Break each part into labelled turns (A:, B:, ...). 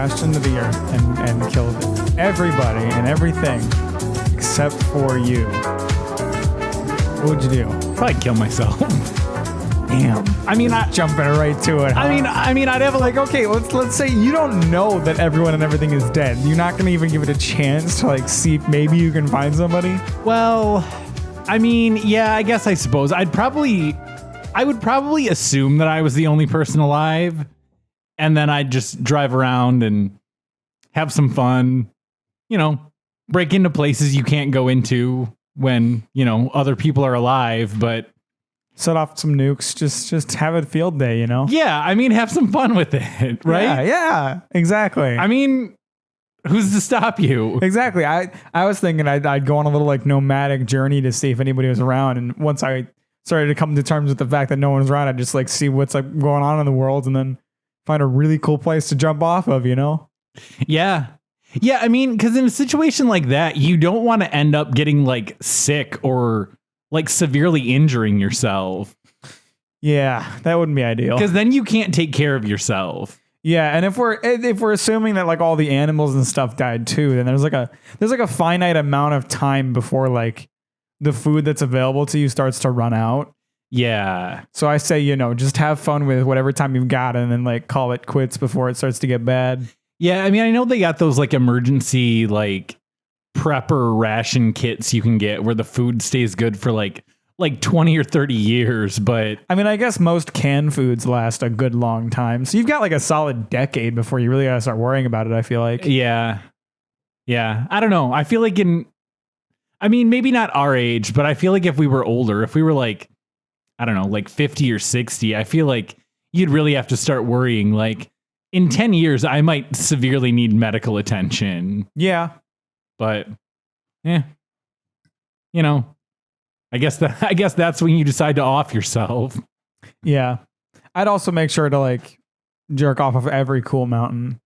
A: crashed into the earth and killed everybody and everything except for you, what would you do?
B: Probably kill myself.
A: Damn. I mean, jumping right to it. Huh?
B: I mean, I'd have
A: like, okay, let's say you don't know that everyone and everything is dead. You're not gonna even give it a chance to like see if maybe you can find somebody.
B: Well, I mean, yeah, I guess I suppose I would probably assume that I was the only person alive, and then I'd just drive around and have some fun, break into places you can't go into when, other people are alive, but
A: set off some nukes, just have a field day,
B: Yeah, I mean, have some fun with it, right?
A: Yeah, exactly.
B: I mean, who's to stop you?
A: Exactly. I was thinking I'd go on a little like nomadic journey to see if anybody was around, and once I started to come to terms with the fact that no one's around, I'd just like see what's like going on in the world and then find a really cool place to jump off of,
B: Yeah. Yeah, I mean, because in a situation like that, you don't want to end up getting like sick or like severely injuring yourself.
A: Yeah, that wouldn't be ideal.
B: Because then you can't take care of yourself.
A: Yeah, and if we're assuming that like all the animals and stuff died too, then there's like a finite amount of time before like the food that's available to you starts to run out.
B: Yeah.
A: So I say, just have fun with whatever time you've got and then like call it quits before it starts to get bad.
B: Yeah, I mean, I know they got those like emergency like prepper ration kits you can get where the food stays good for like 20 or 30 years, but
A: I mean, I guess most canned foods last a good long time. So you've got like a solid decade before you really got to start worrying about it, I feel like.
B: Yeah. Yeah. I don't know. I feel like maybe not our age, but I feel like if we were older, if we were like, I don't know, like 50 or 60, I feel like you'd really have to start worrying like in 10 years, I might severely need medical attention.
A: Yeah.
B: But I guess that's when you decide to off yourself.
A: Yeah. I'd also make sure to like jerk off of every cool mountain.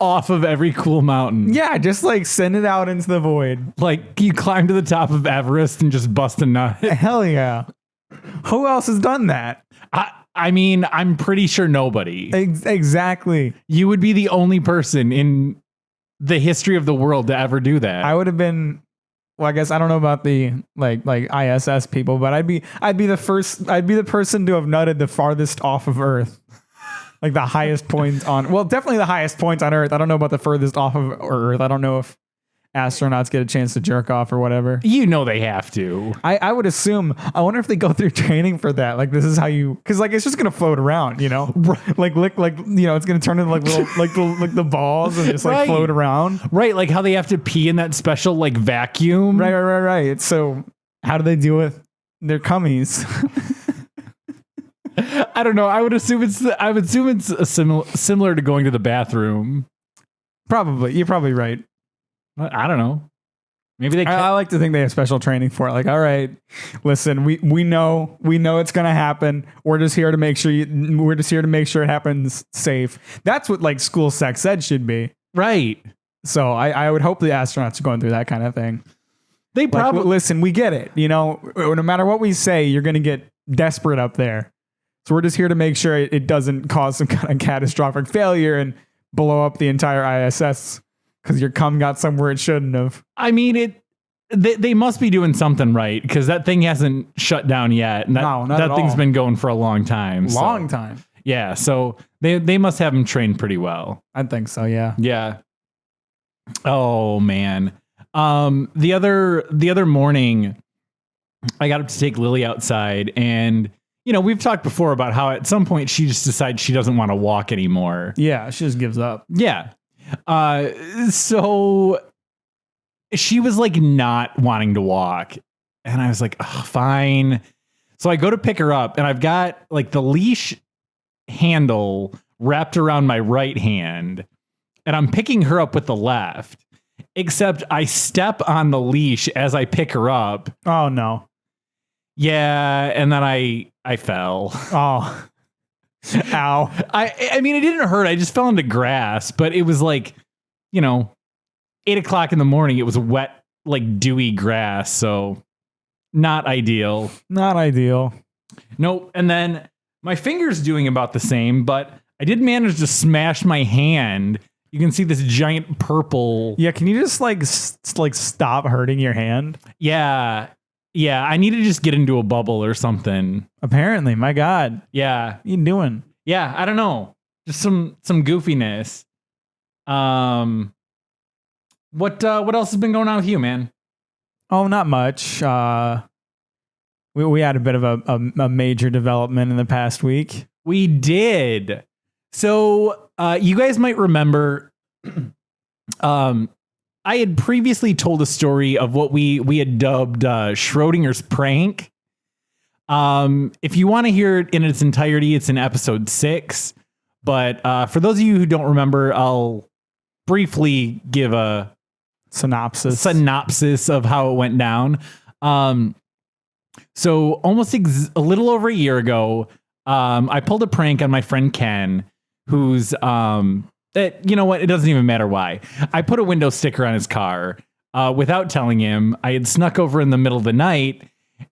B: Off of every cool mountain.
A: Yeah, just like send it out into the void.
B: Like you climb to the top of Everest and just bust a nut.
A: Hell yeah. Who else has done that?
B: I mean, I'm pretty sure nobody.
A: Exactly.
B: You would be the only person in the history of the world to ever do that.
A: I would have been, well, I guess I don't know about the like ISS people, but I'd be the person to have nutted the farthest off of Earth. Like the highest point on, well, definitely the highest point on Earth. I don't know about the furthest off of Earth. I don't know if astronauts get a chance to jerk off or whatever.
B: They have to.
A: I would assume. I wonder if they go through training for that. Like this is how you, because like it's just gonna float around, like it's gonna turn into like little like the balls and just like float around.
B: Right, like how they have to pee in that special like vacuum.
A: Right. So how do they deal with their cummies?
B: I don't know. I would assume it's similar to going to the bathroom.
A: Probably. You're probably right.
B: I don't know. Maybe they.
A: I like to think they have special training for it. Like, all right, listen, we know it's gonna happen. We're just here to make sure it happens safe. That's what like school sex ed should be,
B: right? So
A: I would hope the astronauts are going through that kind of thing.
B: They probably
A: listen. We get it. No matter what we say, you're gonna get desperate up there. So we're just here to make sure it doesn't cause some kind of catastrophic failure and blow up the entire ISS. Because your cum got somewhere it shouldn't have.
B: I mean, they must be doing something right because that thing hasn't shut down yet. And that thing's been going for a long time.
A: Long time.
B: Yeah, so they must have him trained pretty well.
A: I think so, yeah.
B: Yeah. Oh, man. The other morning, I got up to take Lily outside and, we've talked before about how at some point she just decides she doesn't want to walk anymore.
A: Yeah, she just gives up.
B: Yeah. So she was like not wanting to walk and I was like, oh, fine. So I go to pick her up and I've got like the leash handle wrapped around my right hand and I'm picking her up with the left, except I step on the leash as I pick her up.
A: Oh no.
B: Yeah. And then I fell.
A: Oh, ow.
B: I mean, it didn't hurt. I just fell into grass, but it was like, 8:00 in the morning. It was wet, like dewy grass. So not ideal.
A: Not ideal.
B: Nope. And then my finger's doing about the same, but I did manage to smash my hand. You can see this giant purple.
A: Yeah, can you just like stop hurting your hand?
B: Yeah. Yeah, I need to just get into a bubble or something.
A: Apparently, my God.
B: Yeah.
A: What are you doing?
B: Yeah, I don't know. Just some goofiness. What else has been going on with you, man?
A: Oh, not much. We had a bit of a major development in the past week.
B: We did. So you guys might remember I had previously told a story of what we had dubbed Schrodinger's prank. If you want to hear it in its entirety, it's in episode 6. But for those of you who don't remember, I'll briefly give a synopsis of how it went down. So almost a little over a year ago, I pulled a prank on my friend Ken, who's you know what? It doesn't even matter why. I put a window sticker on his car without telling him. I had snuck over in the middle of the night,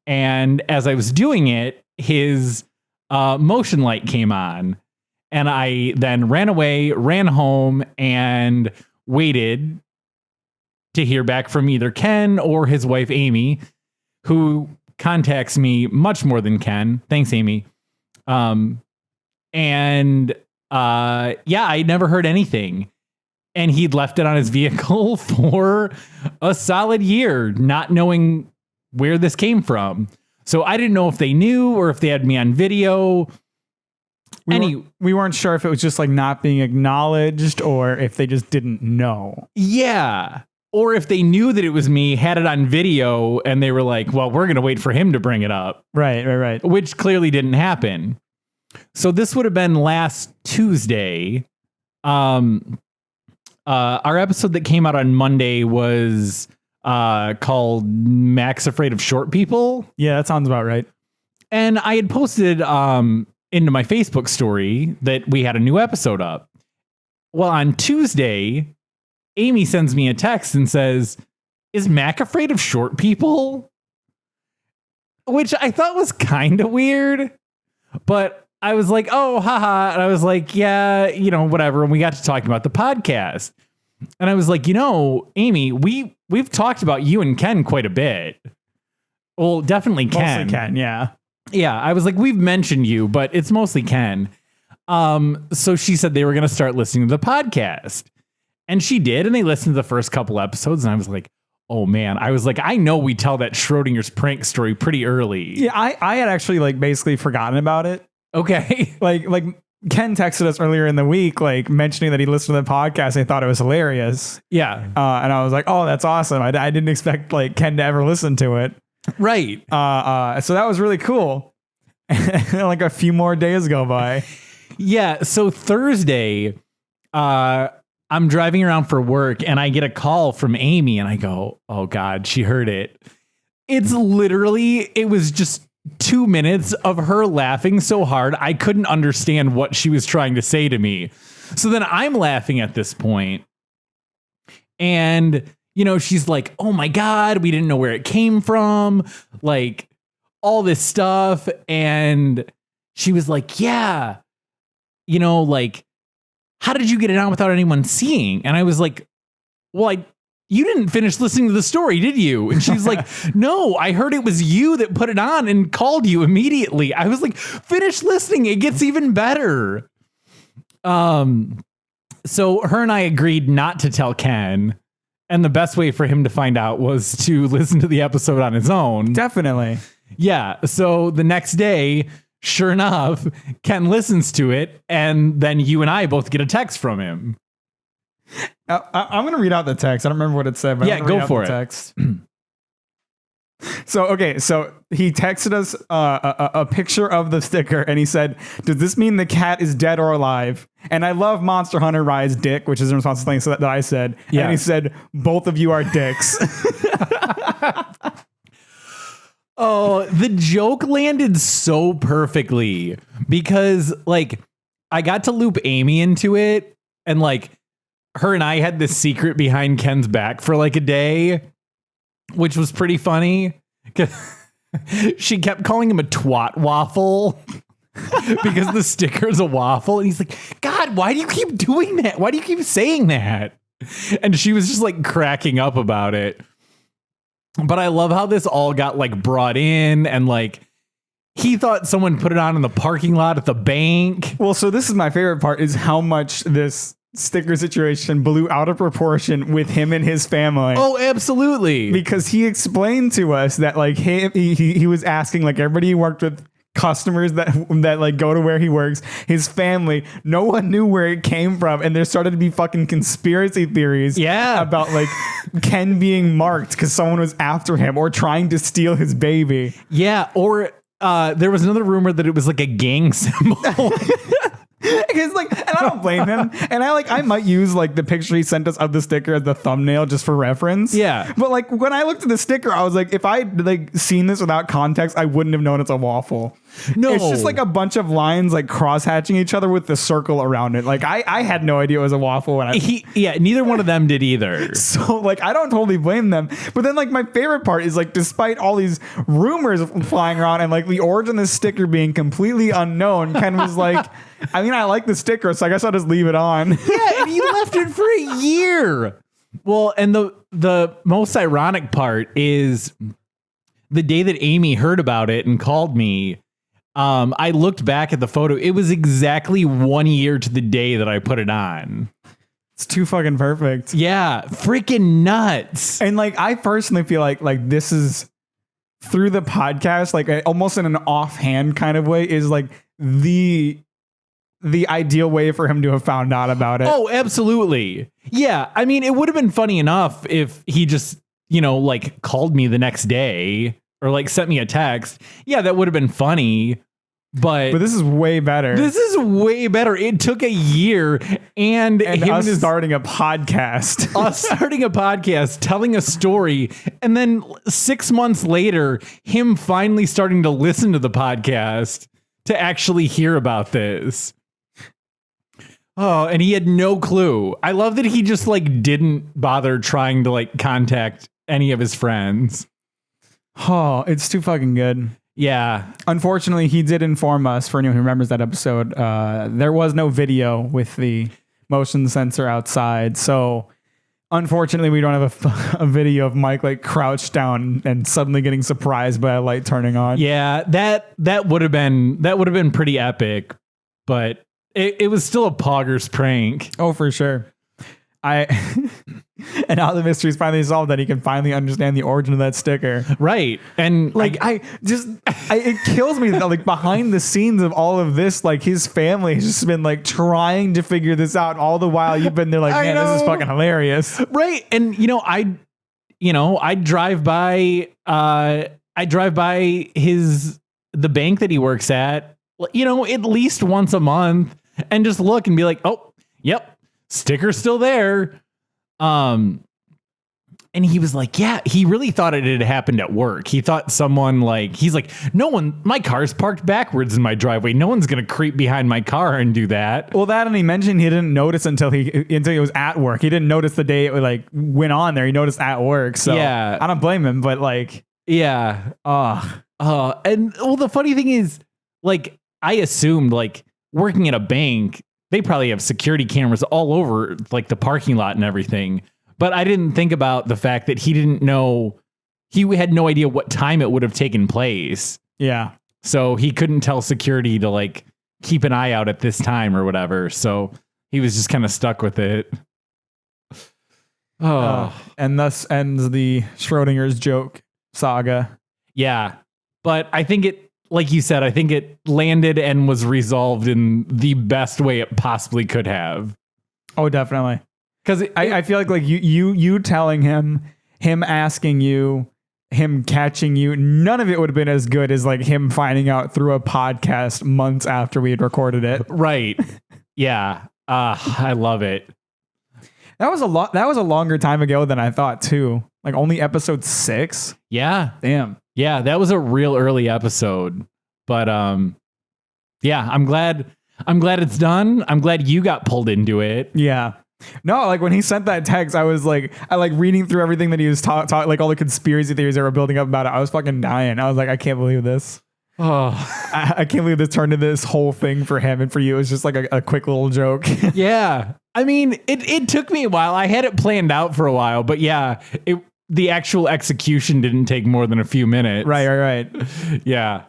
B: and as I was doing it, his motion light came on, and I then ran away, ran home, and waited to hear back from either Ken or his wife Amy, who contacts me much more than Ken. Thanks, Amy. I never heard anything. And he'd left it on his vehicle for a solid year, not knowing where this came from. So I didn't know if they knew or if they had me on video.
A: We weren't sure if it was just like not being acknowledged or if they just didn't know.
B: Yeah. Or if they knew that it was me, had it on video, and they were like, well, we're going to wait for him to bring it up.
A: Right.
B: Which clearly didn't happen. So this would have been last Tuesday. Our episode that came out on Monday was called Mack's Afraid of Short People.
A: Yeah, that sounds about right.
B: And I had posted into my Facebook story that we had a new episode up. Well, on Tuesday, Amy sends me a text and says, is Mack afraid of short people? Which I thought was kind of weird, but I was like, oh, haha. And I was like, yeah, whatever. And we got to talking about the podcast. And I was like, Amy, we've talked about you and Ken quite a bit. Well, definitely Ken.
A: Mostly Ken, yeah.
B: Yeah, I was like, we've mentioned you, but it's mostly Ken. So she said they were going to start listening to the podcast. And she did, and they listened to the first couple episodes, and I was like, oh man. I was like, I know we tell that Schrodinger's prank story pretty early.
A: Yeah, I had actually like basically forgotten about it.
B: Okay.
A: like Ken texted us earlier in the week, like mentioning that he listened to the podcast and he thought it was hilarious.
B: Yeah.
A: And I was like, oh, that's awesome. I didn't expect like Ken to ever listen to it.
B: Right.
A: So that was really cool. Like a few more days go by.
B: Yeah. So Thursday, I'm driving around for work and I get a call from Amy and I go, oh God, she heard it. It was just 2 minutes of her laughing so hard I couldn't understand what she was trying to say to me. So then I'm laughing at this point. And, she's like, oh my God, we didn't know where it came from. Like all this stuff. And she was like, yeah, like, how did you get it on without anyone seeing? And I was like, well, you didn't finish listening to the story, did you? And she's like, no, I heard it was you that put it on and called you immediately. I was like, finish listening. It gets even better. So her and I agreed not to tell Ken. And the best way for him to find out was to listen to the episode on his own.
A: Definitely.
B: Yeah. So the next day, sure enough, Ken listens to it, and then you and I both get a text from him.
A: I'm going to read out the text. I don't remember what it said, but
B: yeah, go for it.
A: Text. So he texted us a picture of the sticker, and he said, does this mean the cat is dead or alive? And I love Monster Hunter Rise dick, which is in response to things that I said. Yeah. And he said, both of you are dicks.
B: Oh, the joke landed so perfectly because like I got to loop Amy into it, and like her and I had this secret behind Ken's back for like a day, which was pretty funny. She kept calling him a twat waffle. because the sticker is a waffle. And he's like, God, why do you keep doing that? Why do you keep saying that? And she was just like cracking up about it. But I love how this all got like brought in, and like he thought someone put it on in the parking lot at the bank.
A: Well, so this is my favorite part, is how much this sticker situation blew out of proportion with him and his family.
B: Oh, absolutely.
A: Because he explained to us that like he was asking like everybody he worked with, customers that like go to where he works, his family, no one knew where it came from, and there started to be fucking conspiracy theories about like Ken being marked because someone was after him or trying to steal his baby.
B: Yeah, or there was another rumor that it was like a gang symbol.
A: Because like, and I don't blame him. And I might use like the picture he sent us of the sticker as the thumbnail just for reference.
B: Yeah.
A: But like when I looked at the sticker, I was like, if I'd like seen this without context, I wouldn't have known it's a waffle.
B: No,
A: it's just like a bunch of lines like cross-hatching each other with the circle around it. Like I had no idea it was a waffle when
B: neither one of them did either.
A: So like I don't totally blame them. But then like my favorite part is like, despite all these rumors flying around and like the origin of this sticker being completely unknown, Ken was like, I mean, I like the sticker, so I guess I'll just leave it on.
B: Yeah, and he left it for a year. Well, and the most ironic part is the day that Amy heard about it and called me, I looked back at the photo. It was exactly 1 year to the day that I put it on.
A: It's too fucking perfect.
B: Yeah, freaking nuts.
A: And like, I personally feel like this is, through the podcast, like almost in an offhand kind of way, is like the ideal way for him to have found out about it.
B: Oh, absolutely. Yeah. I mean, it would have been funny enough if he just, like called me the next day or like sent me a text. Yeah, that would have been funny. But
A: this is way better.
B: This is way better. It took a year and him
A: us starting a podcast.
B: Us starting a podcast, telling a story, and then 6 months later, him finally starting to listen to the podcast to actually hear about this. Oh, and he had no clue. I love that he just like didn't bother trying to like contact any of his friends.
A: Oh, it's too fucking good.
B: Yeah.
A: Unfortunately, he did inform us, for anyone who remembers that episode, there was no video with the motion sensor outside. So unfortunately, we don't have a video of Mike like crouched down and suddenly getting surprised by a light turning on.
B: Yeah, that would have been pretty epic, but it was still a poggers prank.
A: Oh, for sure. And now the mystery is finally solved, that he can finally understand the origin of that sticker.
B: Right. And
A: like, it kills me that like behind the scenes of all of this, like his family has just been like trying to figure this out all the while you've been there like, man, this is fucking hilarious.
B: Right. And I drive by the bank that he works at, at least once a month, and just look and be like, oh, yep, sticker's still there. And he was like, yeah, he really thought it had happened at work. He thought someone he's like, my car's parked backwards in my driveway. No one's going to creep behind my car and do that.
A: Well, that, and he mentioned he didn't notice until he was at work. He didn't notice the day it like went on there. He noticed at work. So yeah, I don't blame him, but like,
B: yeah. And well, the funny thing is, like, I assumed like working at a bank, they probably have security cameras all over like the parking lot and everything. But I didn't think about the fact that he had no idea what time it would have taken place.
A: Yeah.
B: So he couldn't tell security to like keep an eye out at this time or whatever. So he was just kind of stuck with it.
A: And thus ends the Schrodinger's joke saga.
B: Yeah. But I think it, like you said, I think it landed and was resolved in the best way it possibly could have.
A: Oh, definitely. Because I feel like you telling him asking you, him catching you, none of it would have been as good as like him finding out through a podcast months after we had recorded it.
B: Right. Yeah. I love it.
A: That was a longer time ago than I thought too. Like only episode 6.
B: Yeah.
A: Damn.
B: Yeah. That was a real early episode, but yeah, I'm glad it's done. I'm glad you got pulled into it.
A: Yeah. No, like when he sent that text, I was like, reading through everything that he was like all the conspiracy theories that were building up about it. I was fucking dying. I was like, I can't believe this.
B: Oh,
A: I can't believe this turned into this whole thing for him, and for you, it's just like a quick little joke.
B: yeah. I mean, it took me a while. I had it planned out for a while, but yeah, the actual execution didn't take more than a few minutes.
A: Right.
B: Yeah.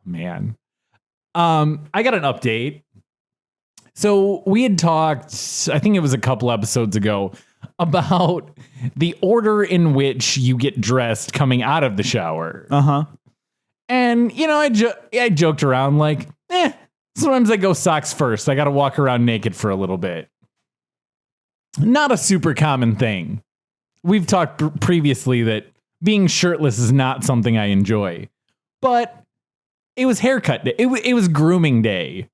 B: Man. I got an update. So we had talked, I think it was a couple episodes ago, about the order in which you get dressed coming out of the shower.
A: Uh-huh.
B: And, you know, I joked around like, sometimes I go socks first. I got to walk around naked for a little bit. Not a super common thing. We've talked previously that being shirtless is not something I enjoy. But it was haircut day. It was grooming day.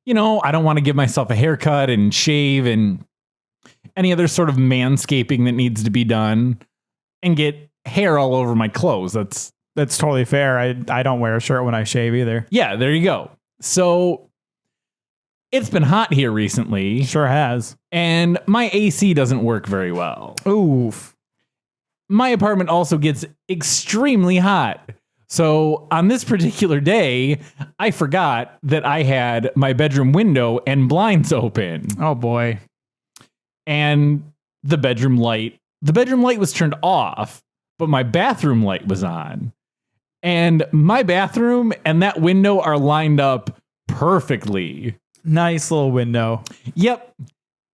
B: You know, I don't want to give myself a haircut and shave and any other sort of manscaping that needs to be done and get hair all over my clothes. That's
A: totally fair. I don't wear a shirt when I shave either.
B: Yeah, there you go. So it's been hot here recently.
A: Sure has.
B: And my AC doesn't work very well.
A: Oof.
B: My apartment also gets extremely hot. So on this particular day, I forgot that I had my bedroom window and blinds open.
A: Oh boy.
B: And the bedroom light was turned off, but my bathroom light was on. And my bathroom and that window are lined up perfectly.
A: Nice little window.
B: Yep.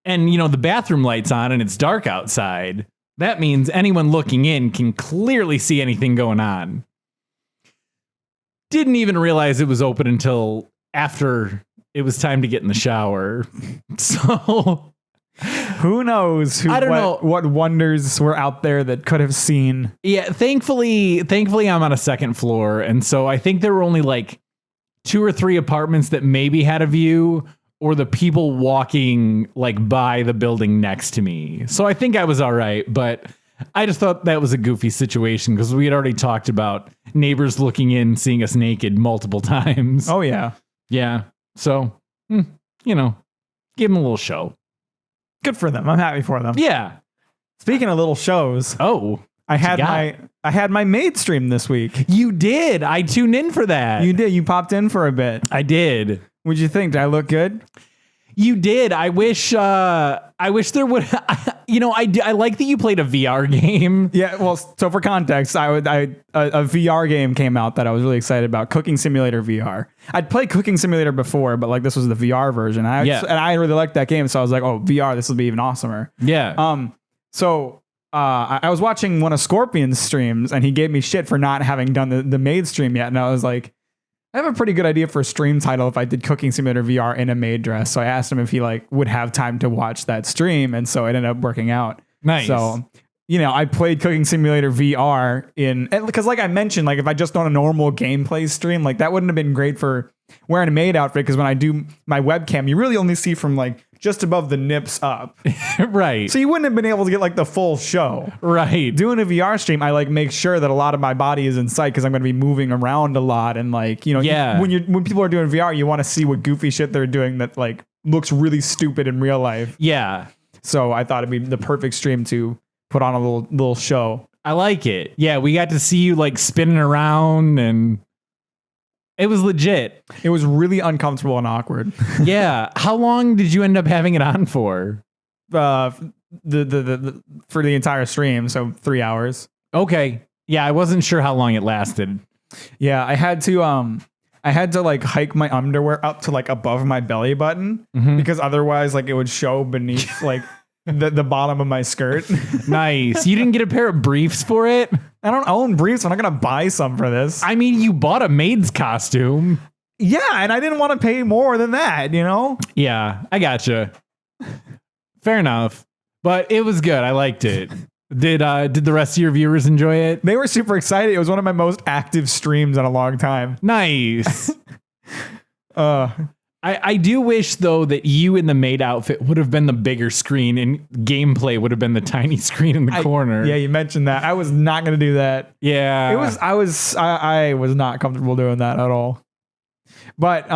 B: And, you know, the bathroom light's on and it's dark outside. That means anyone looking in can clearly see anything going on. Didn't even realize it was open until after it was time to get in the shower. So
A: who knows
B: I don't know
A: what wonders were out there that could have seen.
B: Yeah, thankfully I'm on a second floor. And so I think there were only like 2 or 3 apartments that maybe had a view, or the people walking like by the building next to me. So I think I was all right, but I just thought that was a goofy situation because we had already talked about neighbors looking in, seeing us naked multiple times.
A: Oh yeah.
B: Yeah. So, you know, give them a little show.
A: Good for them. I'm happy for them.
B: Yeah.
A: Speaking of little shows.
B: Oh,
A: I had my maid stream this week.
B: You did. I tuned in for that.
A: You did. You popped in for a bit.
B: I did.
A: What'd you think? Did I look good?
B: You did. I wish there would. You know, I like that you played a VR game.
A: Yeah. Well, so for context, a VR game came out that I was really excited about. Cooking Simulator VR. I'd played Cooking Simulator before, but like this was the VR version. And I really liked that game, so I was like, oh, VR, this will be even awesomer.
B: Yeah.
A: So I was watching one of Scorpion's streams, and he gave me shit for not having done the maid stream yet, and I was like, I have a pretty good idea for a stream title if I did Cooking Simulator VR in a maid dress. So I asked him if he like would have time to watch that stream, and so it ended up working out.
B: Nice.
A: So, you know, I played Cooking Simulator VR because like I mentioned, like if I just done a normal gameplay stream, like that wouldn't have been great for wearing a maid outfit, because when I do my webcam, you really only see from like just above the nips up.
B: Right.
A: So you wouldn't have been able to get like the full show.
B: Right.
A: Doing a VR stream, I like make sure that a lot of my body is in sight because I'm going to be moving around a lot, and like, you know, when people are doing VR, you want to see what goofy shit they're doing that like looks really stupid in real life.
B: Yeah.
A: So I thought it'd be the perfect stream to put on a little show.
B: I like it. Yeah, we got to see you like spinning around, and it was legit.
A: It was really uncomfortable and awkward.
B: Yeah. How long did you end up having it on for?
A: For the entire stream, so 3 hours.
B: Okay. Yeah, I wasn't sure how long it lasted.
A: Yeah, I had to like hike my underwear up to like above my belly button, because otherwise like it would show beneath like the bottom of my skirt.
B: Nice. You didn't get a pair of briefs for it?
A: I don't own briefs. I'm not going to buy some for this.
B: I mean, you bought a maid's costume.
A: Yeah, and I didn't want to pay more than that, you know?
B: Yeah, I gotcha. Fair enough. But it was good. I liked it. Did the rest of your viewers enjoy it?
A: They were super excited. It was one of my most active streams in a long time.
B: Nice. I do wish, though, that you in the maid outfit would have been the bigger screen and gameplay would have been the tiny screen in the corner.
A: Yeah, you mentioned that. I was not going to do that.
B: Yeah.
A: I was not comfortable doing that at all. But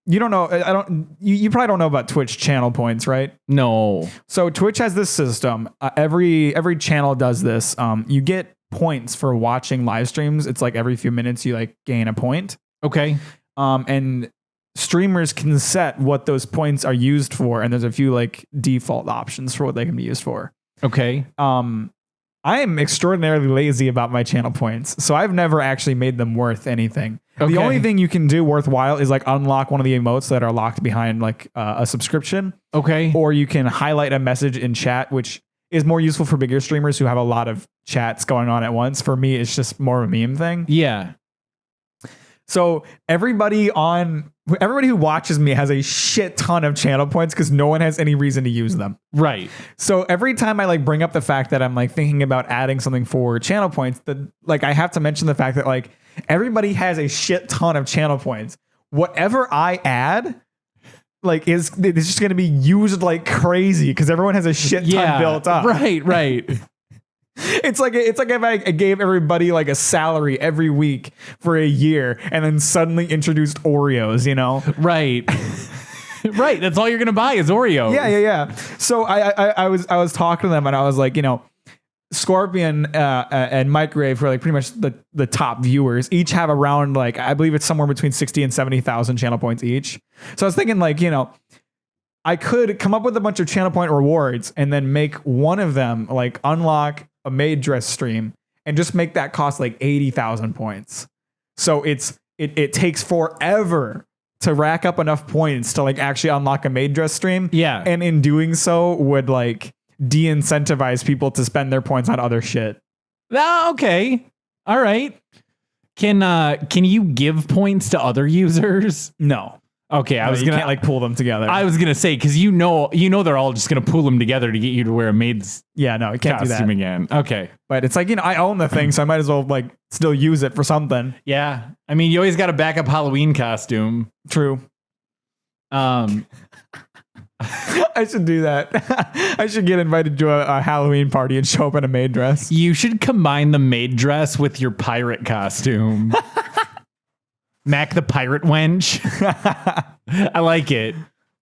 A: you don't know. You probably don't know about Twitch channel points, right?
B: No.
A: So Twitch has this system. Every channel does this. You get points for watching live streams. It's like every few minutes you like gain a point.
B: Okay.
A: And streamers can set what those points are used for, and there's a few like default options for what they can be used for.
B: Okay.
A: I am extraordinarily lazy about my channel points, so I've never actually made them worth anything.
B: Okay.
A: The only thing you can do worthwhile is like unlock one of the emotes that are locked behind like a subscription.
B: Okay.
A: Or you can highlight a message in chat, which is more useful for bigger streamers who have a lot of chats going on at once. For me, it's just more of a meme thing.
B: Yeah.
A: So everybody who watches me has a shit ton of channel points because no one has any reason to use them.
B: Right.
A: So every time I like bring up the fact that I'm like thinking about adding something for channel points, that like I have to mention the fact that like everybody has a shit ton of channel points. Whatever I add, like it's just going to be used like crazy because everyone has a shit ton built up.
B: Right.
A: It's like if I gave everybody like a salary every week for a year and then suddenly introduced Oreos, you know?
B: Right. Right. That's all you're going to buy is Oreos.
A: Yeah. So I was talking to them and I was like, you know, Scorpion and Microwave, who are like pretty much the top viewers, each have around like, I believe it's somewhere between 60 and 70,000 channel points each. So I was thinking like, you know, I could come up with a bunch of channel point rewards and then make one of them like unlock a maid dress stream and just make that cost like 80,000 points. So it takes forever to rack up enough points to like actually unlock a maid dress stream.
B: Yeah.
A: And in doing so would like de-incentivize people to spend their points on other shit.
B: Okay. All right. Can you give points to other users?
A: No.
B: Okay, I was
A: you
B: gonna
A: can't like pull them together.
B: I was gonna say because you know they're all just gonna pull them together to get you to wear a maid's
A: yeah, no, you can't do that
B: costume again. Okay,
A: but it's like, you know, I own the thing, so I might as well like still use it for something.
B: yeah. I mean, you always got a backup Halloween costume.
A: True.
B: I
A: should do that. I should get invited to a Halloween party and show up in a maid dress.
B: You should combine the maid dress with your pirate costume. Mack the pirate wench. I like it.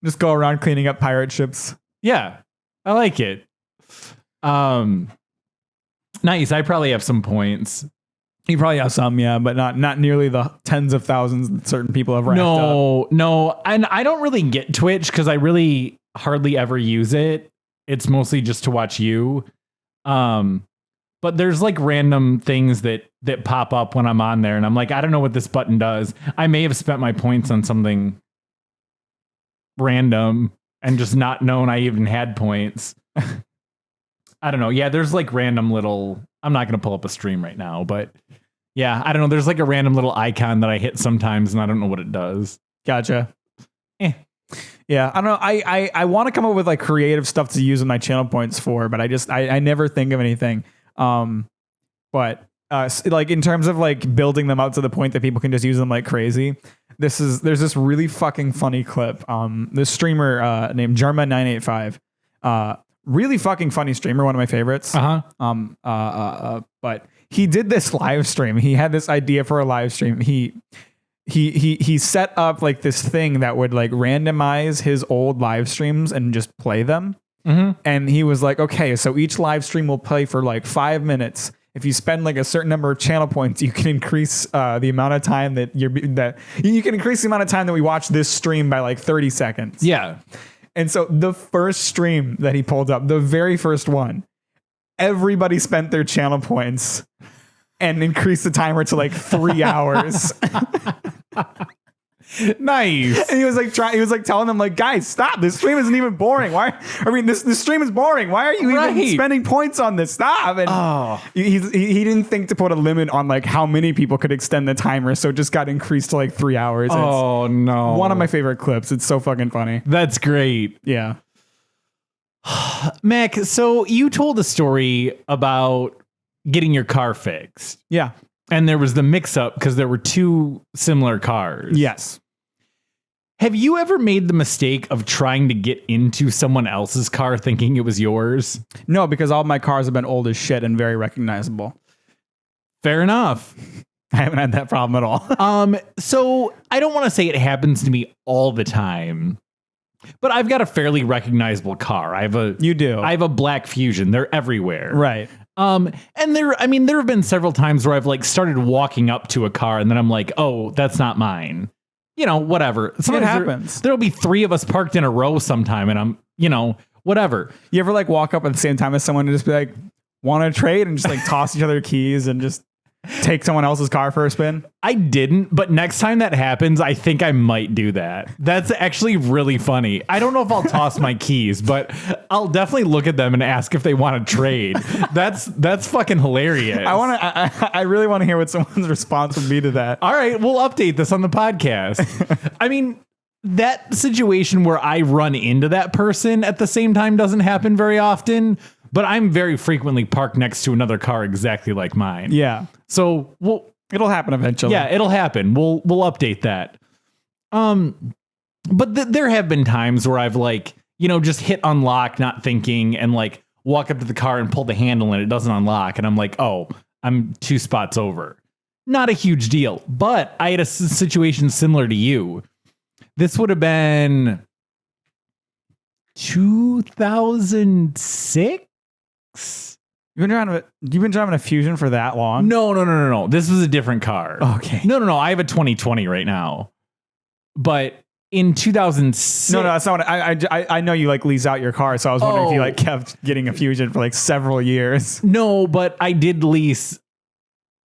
A: Just go around cleaning up pirate ships.
B: Yeah, I like it. Nice. I probably have some points.
A: You probably have some, yeah, but not nearly the tens of thousands that certain people have racked up.
B: No. And I don't really get Twitch because I really hardly ever use it. It's mostly just to watch you. But there's like random things that pop up when I'm on there and I'm like, I don't know what this button does. I may have spent my points on something random and just not known I even had points. I don't know. Yeah, there's like random little, I'm not going to pull up a stream right now, but yeah, I don't know. There's like a random little icon that I hit sometimes and I don't know what it does.
A: Gotcha. Yeah, I don't know. I want to come up with like creative stuff to use in my channel points for, but I never think of anything. But like in terms of like building them out to the point that people can just use them like crazy, there's this really fucking funny clip. This streamer named Jarma985, really fucking funny streamer, one of my favorites. But he did this live stream. He had this idea for a live stream. He set up like this thing that would like randomize his old live streams and just play them. Mm-hmm. And he was like, okay, so each live stream will play for like 5 minutes. If you spend like a certain number of channel points, you can increase the amount of time that you can increase the amount of time that we watch this stream by like 30 seconds.
B: Yeah.
A: And so the first stream that he pulled up, the very first one, everybody spent their channel points and increased the timer to like 3 hours.
B: Nice.
A: And he was like telling them like, guys, stop. This stream isn't even boring. This stream is boring. Why are you even spending points on this? Stop. And he didn't think to put a limit on like how many people could extend the timer. So it just got increased to like 3 hours.
B: Oh, no.
A: One of my favorite clips. It's so fucking funny.
B: That's great.
A: Yeah.
B: Mack, so you told a story about getting your car fixed.
A: Yeah.
B: And there was the mix up because there were two similar cars.
A: Yes.
B: Have you ever made the mistake of trying to get into someone else's car thinking it was yours?
A: No, because all my cars have been old as shit and very recognizable.
B: Fair enough.
A: I haven't had that problem at all.
B: So I don't want to say it happens to me all the time, But I've got a fairly recognizable car.
A: You do.
B: I have a black Fusion. They're everywhere.
A: Right.
B: And there have been several times where I've like started walking up to a car and then I'm like, oh, that's not mine. You know, whatever. Sometimes
A: it happens.
B: There'll be 3 of us parked in a row sometime and I'm, you know, whatever.
A: You ever like walk up at the same time as someone and just be like, want to trade, and just like toss each other keys and just take someone else's car for a spin?
B: I didn't, but next time that happens, I think I might do that. That's actually really funny. I don't know if I'll toss my keys, but I'll definitely look at them and ask if they want to trade. That's fucking hilarious.
A: I really want to hear what someone's response would be to that.
B: All right, we'll update this on the podcast. I mean, that situation where I run into that person at the same time doesn't happen very often, but I'm very frequently parked next to another car exactly like mine.
A: Yeah.
B: So
A: it'll happen eventually.
B: Yeah, it'll happen. We'll update that. But there have been times where I've like, you know, just hit unlock, not thinking, and like walk up to the car and pull the handle and it doesn't unlock. And I'm like, oh, I'm 2 spots over. Not a huge deal. But I had a situation similar to you. This would have been 2006.
A: You've been driving a Fusion for that long?
B: No. This was a different car.
A: Okay.
B: No. I have a 2020 right now. But in 2006.
A: No, that's not what I know you like lease out your car, so I was wondering if you like kept getting a Fusion for like several years.
B: No, but I did lease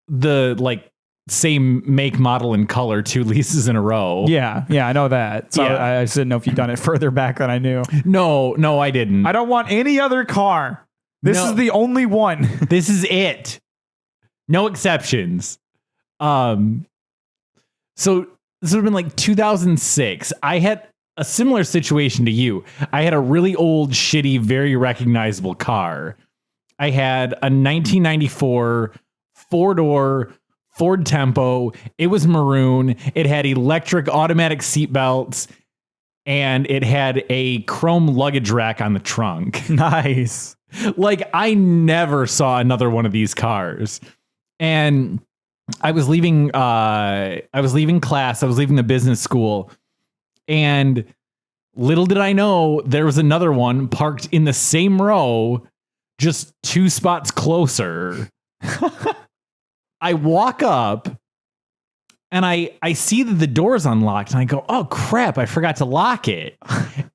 B: the like same make, model, and color 2 leases in a row.
A: Yeah, I know that. So
B: Yeah.
A: I just didn't know if you'd done it further back than I knew.
B: No, I didn't.
A: I don't want any other car. This is the only one.
B: This is it. No exceptions. So this would have been like 2006. I had a similar situation to you. I had a really old, shitty, very recognizable car. I had a 1994 4-door Ford Tempo. It was maroon. It had electric automatic seatbelts, and it had a chrome luggage rack on the trunk.
A: Nice.
B: Like, I never saw another one of these cars. And I was leaving class. I was leaving the business school. And little did I know there was another one parked in the same row, just 2 spots closer. I walk up and I see that the door's unlocked and I go, oh crap, I forgot to lock it.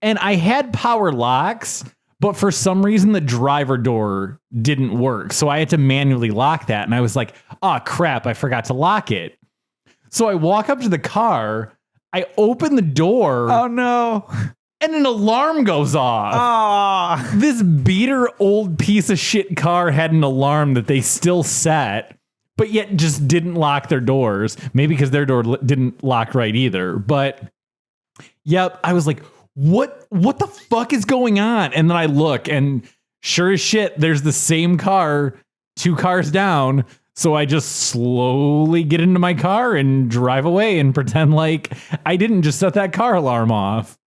B: And I had power locks, but for some reason the driver door didn't work. So I had to manually lock that. And I was like, oh crap, I forgot to lock it. So I walk up to the car, I open the door.
A: Oh no.
B: And an alarm goes off.
A: Ah.
B: This beater old piece of shit car had an alarm that they still set, but yet just didn't lock their doors. Maybe because their door didn't lock right either. But yep, I was like, what the fuck is going on? And then I look and sure as shit, there's the same car 2 cars down. So I just slowly get into my car and drive away and pretend like I didn't just set that car alarm off.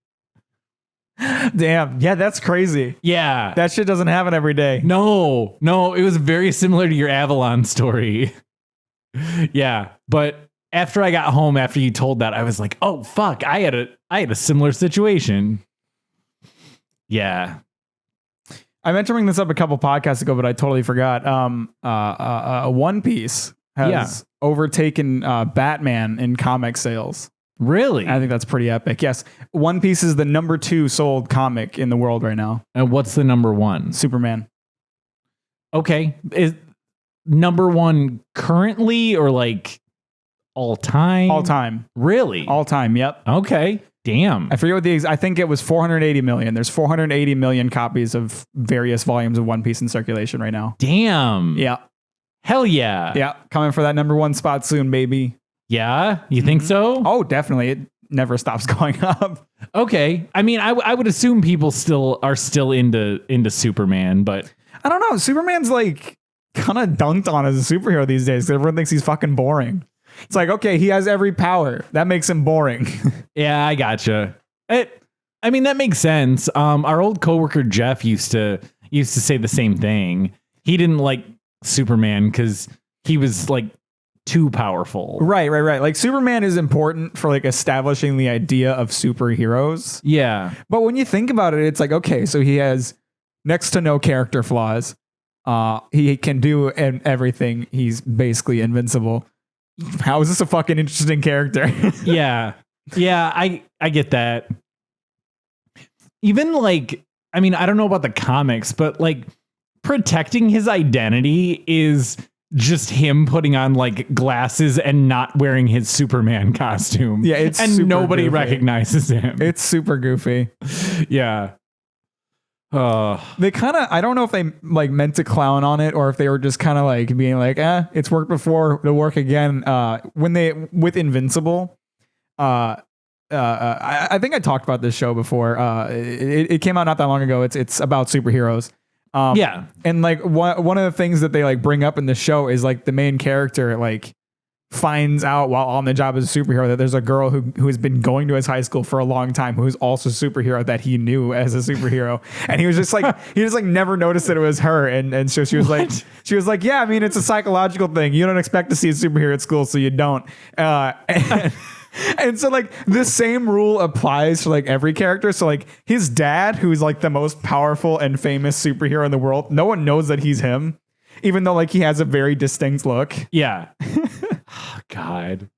A: Damn. Yeah, that's crazy.
B: Yeah.
A: That shit doesn't happen every day.
B: No, it was very similar to your Avalon story. Yeah. But after I got home, after you told that, I was like, oh, fuck, I had a similar situation. Yeah.
A: I meant to bring this up a couple podcasts ago, but I totally forgot. One Piece has overtaken Batman in comic sales.
B: Really?
A: I think that's pretty epic. Yes. One Piece is the number 2 sold comic in the world right now.
B: And what's the number 1?
A: Superman.
B: Okay. Is number 1 currently or like all time?
A: All time.
B: Really?
A: All time. Yep.
B: Okay. Damn.
A: I forget what I think it was 480 million. There's 480 million copies of various volumes of One Piece in circulation right now.
B: Damn.
A: Yeah.
B: Hell yeah.
A: Yeah. Coming for that number 1 spot soon, baby.
B: Yeah. You think so?
A: Oh, definitely. It never stops going up.
B: Okay. I mean, I would assume people are still into Superman, but
A: I don't know. Superman's like kind of dunked on as a superhero these days because everyone thinks he's fucking boring. It's like, okay, he has every power. That makes him boring.
B: Yeah, I gotcha. I mean, that makes sense. Our old coworker Jeff used to say the same thing. He didn't like Superman because he was like too powerful.
A: Right. Like Superman is important for like establishing the idea of superheroes.
B: Yeah.
A: But when you think about it, it's like, okay, so he has next to no character flaws. He can do everything. He's basically invincible. How is this a fucking interesting character?
B: Yeah. I get that. Even like, I mean, I don't know about the comics, but like protecting his identity is just him putting on like glasses and not wearing his Superman costume.
A: Yeah, it's
B: and
A: super
B: nobody
A: goofy.
B: recognizes him.
A: It's super goofy.
B: Yeah.
A: They kind of, I don't know if they like meant to clown on it or if they were just kind of like being like, it's worked before, it'll work again. When they, with Invincible, I think I talked about this show before. It came out not that long ago. It's about superheroes.
B: Yeah.
A: And like one of the things that they like bring up in the show is like the main character like finds out while on the job as a superhero that there's a girl who has been going to his high school for a long time who's also a superhero that he knew as a superhero, and he was just like he just like never noticed that it was her, and so she was like yeah, I mean it's a psychological thing, you don't expect to see a superhero at school, so you don't. And so like the same rule applies to like every character. So like his dad, who's like the most powerful and famous superhero in the world, no one knows that he's him, even though like he has a very distinct look.
B: Yeah. Oh, God.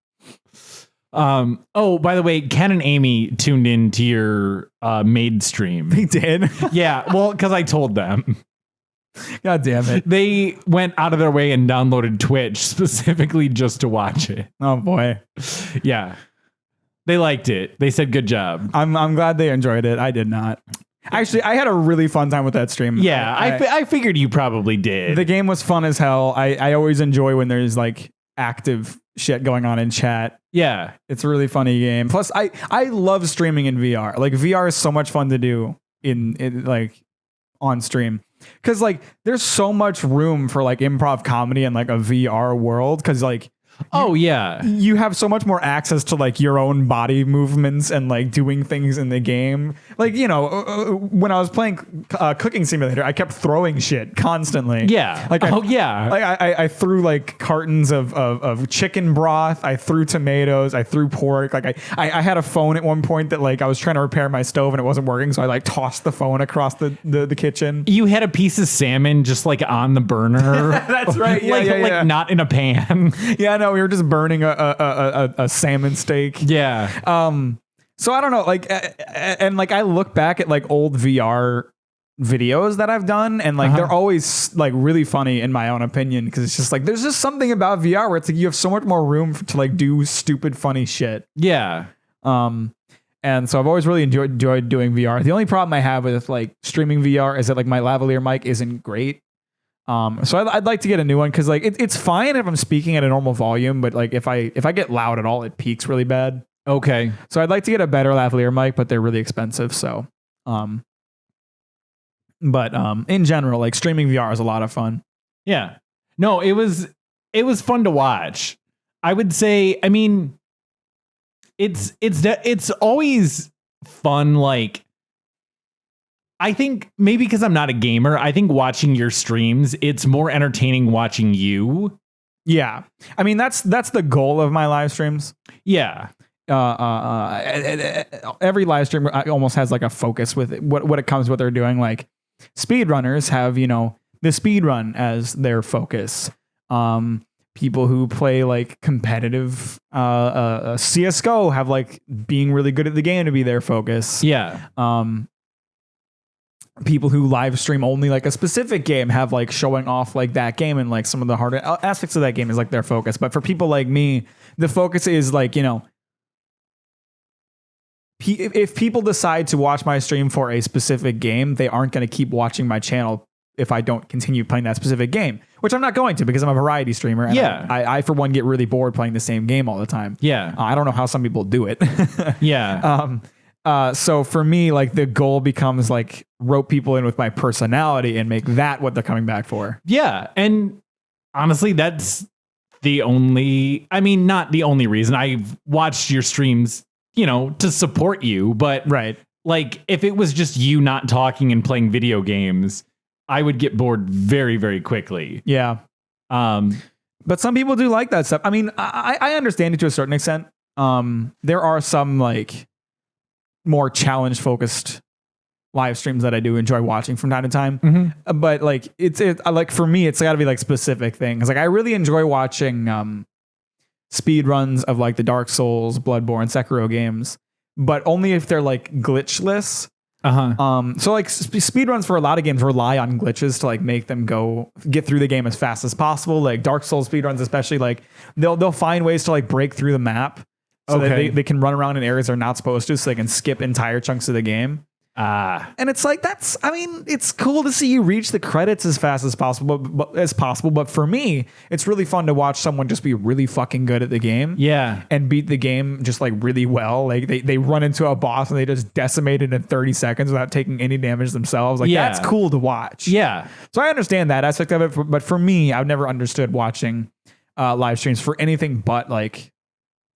B: Oh, by the way, Ken and Amy tuned in to your maid stream.
A: He did.
B: Yeah. Well, because I told them.
A: God damn it.
B: They went out of their way and downloaded Twitch specifically just to watch it.
A: Oh boy.
B: Yeah. They liked it. They said good job.
A: I'm glad they enjoyed it. I did not. Actually, I had a really fun time with that stream.
B: Yeah, I figured you probably did.
A: The game was fun as hell. I always enjoy when there's like active shit going on in chat.
B: Yeah.
A: It's a really funny game. Plus, I love streaming in VR. Like VR is so much fun to do in like on stream. Cause like there's so much room for like improv comedy in like a VR world. Cause like you have so much more access to like your own body movements and like doing things in the game. Like, you know, when I was playing Cooking Simulator, I kept throwing shit constantly.
B: Yeah.
A: Like
B: I
A: I threw like cartons of chicken broth. I threw tomatoes. I threw pork. Like I had a phone at one point that like I was trying to repair my stove and it wasn't working. So I like tossed the phone across the kitchen.
B: You had a piece of salmon just like on the burner.
A: That's right. Yeah,
B: like not in a pan.
A: Yeah, no, we were just burning a salmon steak.
B: Yeah.
A: So I don't know, like, and like I look back at like old VR videos that I've done, and like they're always like really funny in my own opinion, because it's just like there's just something about VR where it's like you have so much more room to like do stupid funny shit.
B: Yeah.
A: And so I've always really enjoyed doing VR. The only problem I have with like streaming VR is that like my lavalier mic isn't great. So I'd like to get a new one, because like it's fine if I'm speaking at a normal volume, but like if I get loud at all, it peaks really bad.
B: Okay. So
A: I'd like to get a better lavalier mic, but they're really expensive. So, in general, like streaming VR is a lot of fun.
B: Yeah. No, it was fun to watch. I would say, I mean, it's always fun. Like, I think maybe because I'm not a gamer, I think watching your streams, it's more entertaining watching you.
A: Yeah. I mean, that's the goal of my live streams.
B: Yeah.
A: Every live stream almost has like a focus with it, what it comes with they're doing. Like speedrunners have, you know, the speed run as their focus. People who play like competitive CSGO have like being really good at the game to be their focus.
B: Yeah.
A: People who live stream only like a specific game have like showing off like that game, and like some of the harder aspects of that game is like their focus. But for people like me, the focus is like, you know, if people decide to watch my stream for a specific game, they aren't going to keep watching my channel if I don't continue playing that specific game, which I'm not going to, because I'm a variety streamer. And
B: yeah.
A: I for one get really bored playing the same game all the time.
B: Yeah.
A: I don't know how some people do it.
B: Yeah.
A: So for me, like the goal becomes like rope people in with my personality and make that what they're coming back for.
B: Yeah. And honestly, that's the only, I mean, not the only reason. I've watched your streams, you know, to support you, but
A: right.
B: Like if it was just you not talking and playing video games, I would get bored very, very quickly.
A: Yeah. But some people do like that stuff. I mean, I understand it to a certain extent. There are some like more challenge focused live streams that I do enjoy watching from time to time. But like it's like for me, it's got to be like specific things. Like I really enjoy watching speed runs of like the Dark Souls, Bloodborne, Sekiro games, but only if they're like glitchless. So like speed runs for a lot of games rely on glitches to like make them get through the game as fast as possible. Like Dark Souls speed runs, especially, like they'll find ways to like break through the map so that they can run around in areas they're not supposed to, so they can skip entire chunks of the game. And it's like, it's cool to see you reach the credits as fast as possible, but for me, it's really fun to watch someone just be really fucking good at the game.
B: Yeah.
A: And beat the game just like really well. Like they run into a boss and they just decimate it in 30 seconds without taking any damage themselves. Like that's cool to watch.
B: Yeah.
A: So I understand that aspect of it, but for me, I've never understood watching live streams for anything but like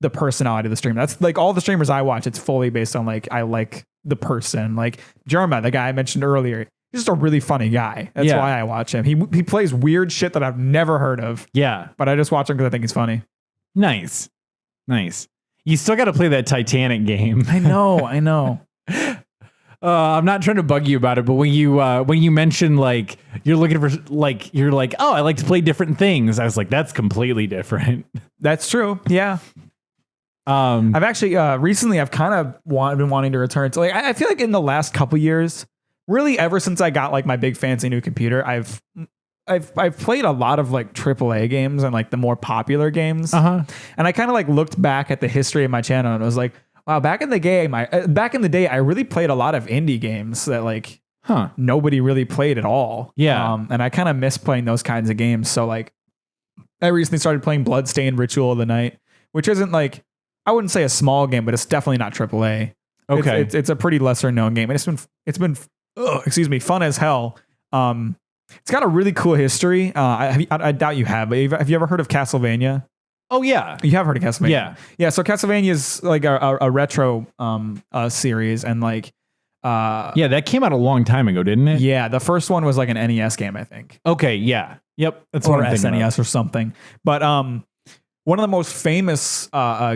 A: the personality of the streamer. That's like all the streamers I watch, it's fully based on like I like the person. Like Jerma, the guy I mentioned earlier, he's just a really funny guy. That's why I watch him. He plays weird shit that I've never heard of. Yeah. But I just watch him because I think he's funny.
B: Nice. You still got to play that Titanic game.
A: I know.
B: I'm not trying to bug you about it, but when you mentioned like you're looking for like you're like, oh, I like to play different things, I was like, that's completely different.
A: That's true. Yeah. I've actually recently I've kind of been wanting to return to like I feel like in the last couple years, really ever since I got like my big fancy new computer, I've played a lot of like AAA games and like the more popular games. And I kind of like looked back at the history of my channel and I was like, wow, back in the day, I really played a lot of indie games that like nobody really played at all. Yeah. And I kind of miss playing those kinds of games. So like I recently started playing Bloodstained Ritual of the Night, which isn't like, I wouldn't say a small game, but it's definitely not AAA. Okay. It's a pretty lesser known game. And it's been fun as hell. It's got a really cool history. I doubt you have, but have you ever heard of Castlevania?
B: Oh yeah.
A: You have heard of Castlevania?
B: Yeah.
A: Yeah. So Castlevania is like a retro series, and like
B: yeah, that came out a long time ago, didn't it?
A: Yeah, the first one was like an NES game, I think.
B: Okay, yeah. Yep.
A: That's what I'm thinking SNES or something. But one of the most famous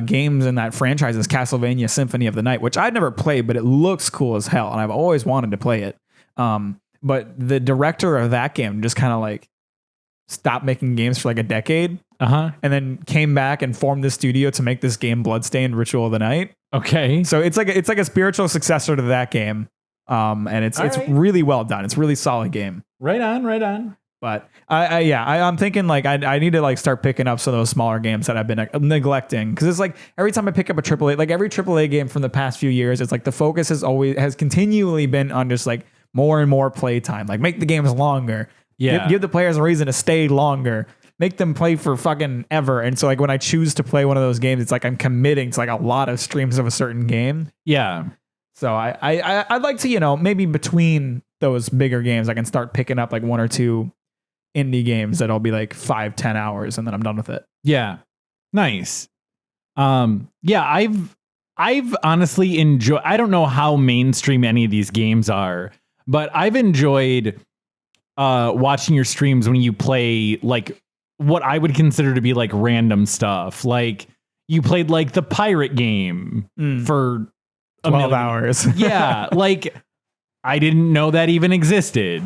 A: games in that franchise is Castlevania Symphony of the Night, which I'd never played, but it looks cool as hell, and I've always wanted to play it. But the director of that game just kind of like stopped making games for like a decade, and then came back and formed this studio to make this game, Bloodstained Ritual of the Night. Okay, so it's like a spiritual successor to that game, and it's really well done. It's a really solid game.
B: Right on.
A: But I'm thinking like I need to like start picking up some of those smaller games that I've been neglecting, because it's like every time I pick up a AAA, like every AAA game from the past few years, it's like the focus has continually been on just like more and more playtime. Like make the games longer. Yeah, give the players a reason to stay longer. Make them play for fucking ever. And so like when I choose to play one of those games, it's like I'm committing to like a lot of streams of a certain game. Yeah. So I'd like to, maybe between those bigger games, I can start picking up like one or two indie games that'll be like 5-10 hours and then I'm done with it.
B: Yeah. Nice. Yeah, I've honestly enjoyed, I don't know how mainstream any of these games are, but I've enjoyed watching your streams when you play like what I would consider to be like random stuff. Like you played like the pirate game for
A: 12 hours.
B: Yeah. Like I didn't know that even existed.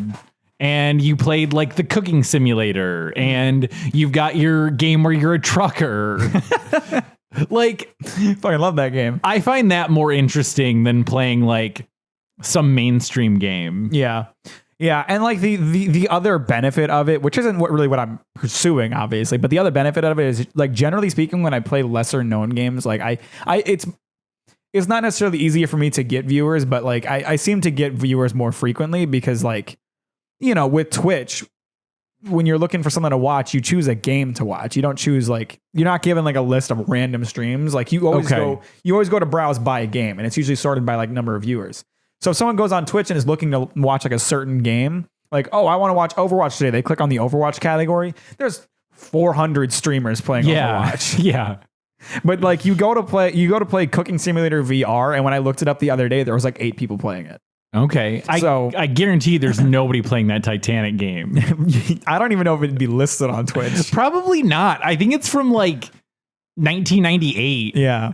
B: And you played like the cooking simulator, and you've got your game where you're a trucker. Like,
A: fucking love that game.
B: I find that more interesting than playing like some mainstream game.
A: Yeah. Yeah. And like the other benefit of it, which isn't really what I'm pursuing, obviously, but the other benefit of it is like, generally speaking, when I play lesser known games, like it's not necessarily easier for me to get viewers, but like I seem to get viewers more frequently because like, with Twitch, when you're looking for something to watch, you choose a game to watch. You don't choose like, you're not given like a list of random streams. Like you always go to browse by a game, and it's usually sorted by like number of viewers. So if someone goes on Twitch and is looking to watch like a certain game, like, oh, I want to watch Overwatch today. They click on the Overwatch category. There's 400 streamers playing Overwatch.
B: Yeah.
A: But like you go to play Cooking Simulator VR, and when I looked it up the other day, there was like 8 people playing it.
B: Okay. I guarantee there's nobody playing that Titanic game.
A: I don't even know if it'd be listed on Twitch.
B: Probably not. I think it's from like 1998.
A: Yeah.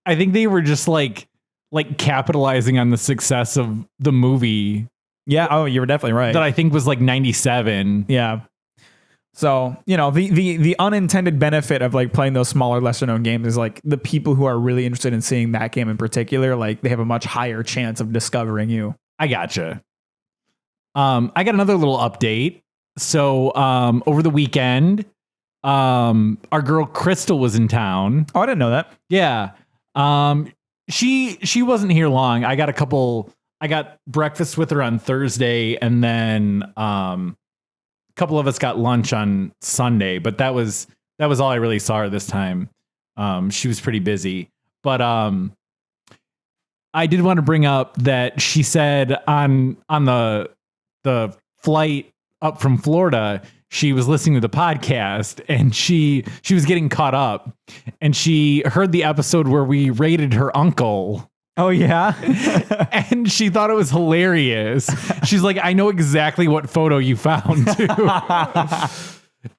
B: I think they were just like capitalizing on the success of the movie.
A: Yeah. Oh, you were definitely right.
B: That I think was like 97.
A: Yeah. So, you know, the unintended benefit of like playing those smaller, lesser known games is like the people who are really interested in seeing that game in particular, like they have a much higher chance of discovering you.
B: I gotcha. I got another little update. So over the weekend, our girl Crystal was in town.
A: Oh, I didn't know that.
B: Yeah. She wasn't here long. I got breakfast with her on Thursday, and then couple of us got lunch on Sunday, but that was all I really saw her this time. She was pretty busy, but I did want to bring up that she said on the flight up from Florida, she was listening to the podcast and she was getting caught up, and she heard the episode where we rated her uncle.
A: Oh, yeah.
B: And she thought it was hilarious. She's like, I know exactly what photo you found, too.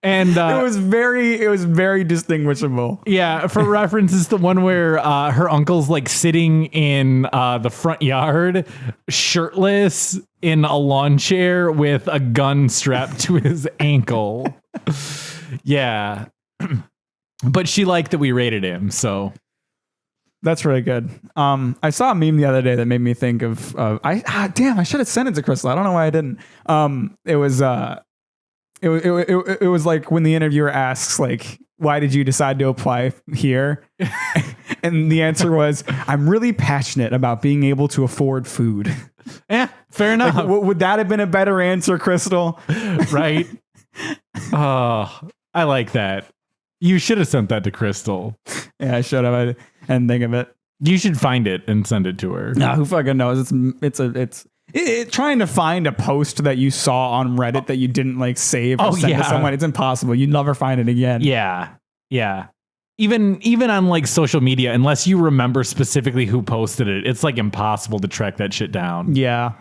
B: And
A: it was very distinguishable.
B: Yeah. For reference, it's the one where her uncle's like sitting in the front yard, shirtless in a lawn chair with a gun strapped to his ankle. Yeah. But she liked that we rated him. So.
A: That's really good. I saw a meme the other day that made me think of damn, I should have sent it to Crystal. I don't know why I didn't. It was like when the interviewer asks like, why did you decide to apply here? And the answer was, I'm really passionate about being able to afford food.
B: Yeah, fair enough.
A: Like, would that have been a better answer, Crystal?
B: Right. Oh, I like that. You should have sent that to Crystal.
A: Yeah, I should have. I didn't think of it.
B: You should find it and send it to her.
A: Nah, who fucking knows? It's trying to find a post that you saw on Reddit that you didn't like save or send to someone. It's impossible. You'd never find it again.
B: Yeah. Yeah. Even on like social media, unless you remember specifically who posted it, it's like impossible to track that shit down.
A: Yeah.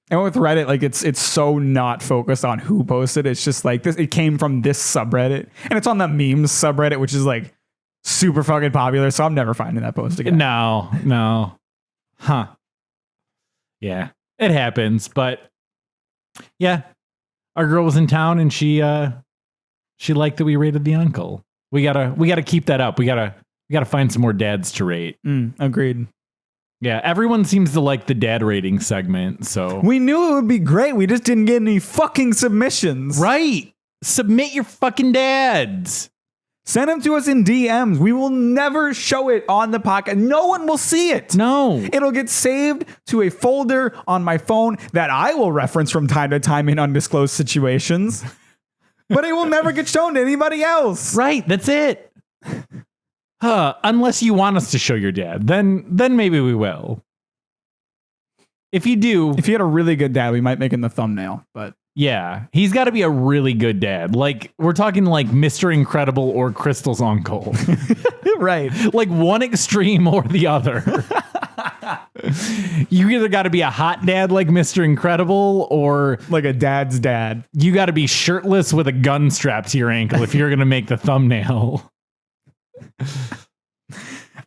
A: And with Reddit, like it's so not focused on who posted it. It's just like this. It came from this subreddit, and it's on the memes subreddit, which is like super fucking popular. So I'm never finding that post again.
B: No. Huh. Yeah, it happens. But yeah, our girl was in town, and she liked that we rated the uncle. We gotta keep that up. We gotta find some more dads to rate.
A: Agreed.
B: Yeah, everyone seems to like the dad rating segment, so...
A: We knew it would be great. We just didn't get any fucking submissions.
B: Right. Submit your fucking dads.
A: Send them to us in DMs. We will never show it on the podcast. No one will see it.
B: No.
A: It'll get saved to a folder on my phone that I will reference from time to time in undisclosed situations. But it will never get shown to anybody else.
B: Right, that's it. Unless you want us to show your dad, then maybe we will. If you
A: had a really good dad, we might make him the thumbnail. But
B: yeah, he's got to be a really good dad. Like we're talking like Mr. Incredible or Crystal's uncle,
A: right?
B: Like one extreme or the other. You either got to be a hot dad like Mr. Incredible or
A: like a dad's dad.
B: You got to be shirtless with a gun strapped to your ankle if you're going to make the thumbnail.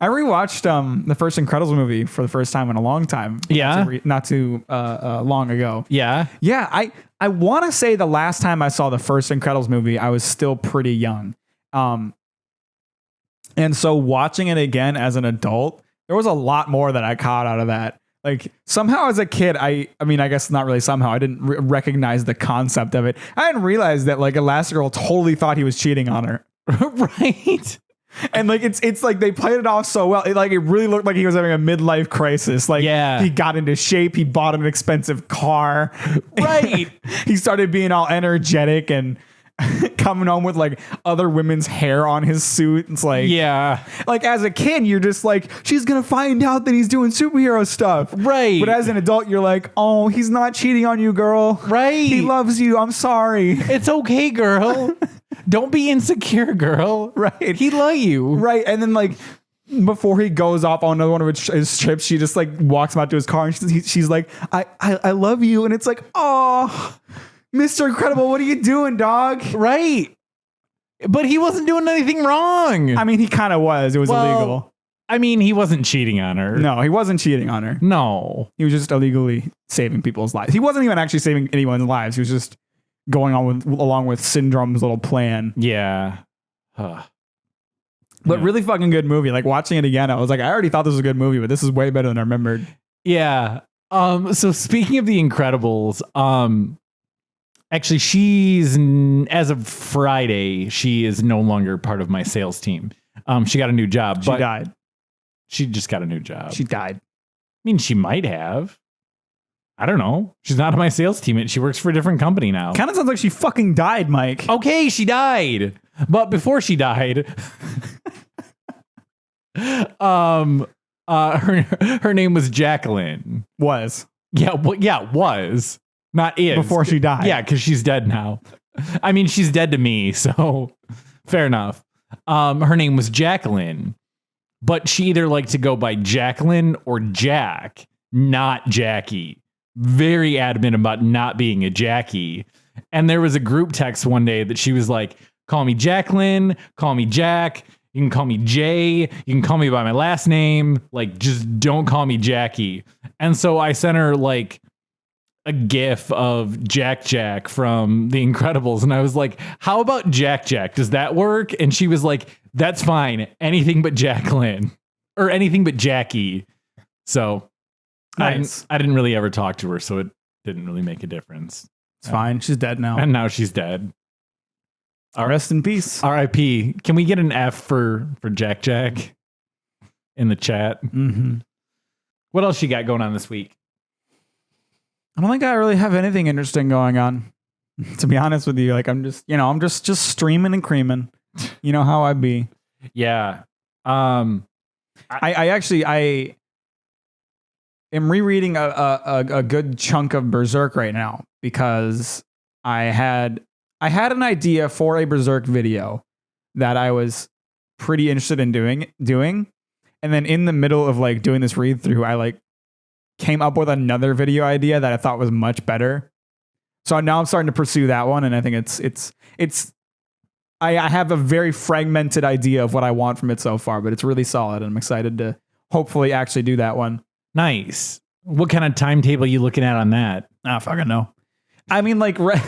A: I rewatched the first Incredibles movie for the first time in a long time.
B: Yeah.
A: Not too long ago.
B: Yeah.
A: Yeah. I want to say the last time I saw the first Incredibles movie, I was still pretty young. And so watching it again as an adult, there was a lot more that I caught out of that. Like somehow as a kid, I mean, I guess not really somehow, I didn't recognize the concept of it. I didn't realize that like Elastigirl totally thought he was cheating on her.
B: Right.
A: And like it's like they played it off so well. It really looked like he was having a midlife crisis. Like he got into shape, he bought an expensive car.
B: Right.
A: He started being all energetic and coming home with like other women's hair on his suit. It's like like as a kid, you're just like, she's gonna find out that he's doing superhero stuff.
B: Right.
A: But as an adult, you're like, oh, he's not cheating on you, girl.
B: Right.
A: He loves you. I'm sorry.
B: It's okay, girl. Don't be insecure, girl.
A: Right.
B: He love you.
A: Right. And then like before he goes off on another one of his trips, she just like walks him out to his car and she's like, I love you. And it's like, oh, Mr. Incredible, what are you doing, dog?
B: Right. But he wasn't doing anything wrong.
A: I mean, he kind of was. It was illegal.
B: I mean, he wasn't cheating on her.
A: No, he wasn't cheating on her.
B: No.
A: He was just illegally saving people's lives. He wasn't even actually saving anyone's lives. He was just going on along with Syndrome's little plan.
B: Yeah.
A: But really fucking good movie. Like watching it again, I was like, I already thought this was a good movie, but this is way better than I remembered.
B: Yeah. So speaking of The Incredibles, actually, as of Friday, she is no longer part of my sales team. She got a new job.
A: She died.
B: She just got a new job.
A: She died.
B: I mean, she might have. I don't know. She's not on my sales team. She works for a different company now.
A: Kind of sounds like she fucking died, Mike.
B: Okay, she died. But before she died, her name was Jacqueline.
A: Was.
B: Yeah, was. Not is.
A: Before she died.
B: Yeah, because she's dead now. I mean, she's dead to me, so fair enough. Her name was Jacqueline, but she either liked to go by Jacqueline or Jack, not Jackie. Very adamant about not being a Jackie. And there was a group text one day that she was like, call me Jacqueline, call me Jack, you can call me Jay, you can call me by my last name, like just don't call me Jackie. And so I sent her like a gif of Jack from The Incredibles, and I was like, how about Jack? Does that work? And she was like, that's fine, anything but Jacqueline or anything but Jackie. So nice. I didn't really ever talk to her, so it didn't really make a difference.
A: It's fine. She's dead now.
B: And now she's dead.
A: Rest in peace.
B: R.I.P. Can we get an F for Jack in the chat?
A: Mm-hmm.
B: What else you got going on this week?
A: I don't think I really have anything interesting going on. To be honest with you, like I'm just streaming and creaming. You know how I be.
B: Yeah.
A: I am rereading a good chunk of Berserk right now because I had an idea for a Berserk video that I was pretty interested in doing. And then in the middle of like doing this read through, I like came up with another video idea that I thought was much better. So now I'm starting to pursue that one. And I think I have a very fragmented idea of what I want from it so far, but it's really solid. And I'm excited to hopefully actually do that one.
B: Nice. What kind of timetable are you looking at on that?
A: I don't fucking know. I mean, like right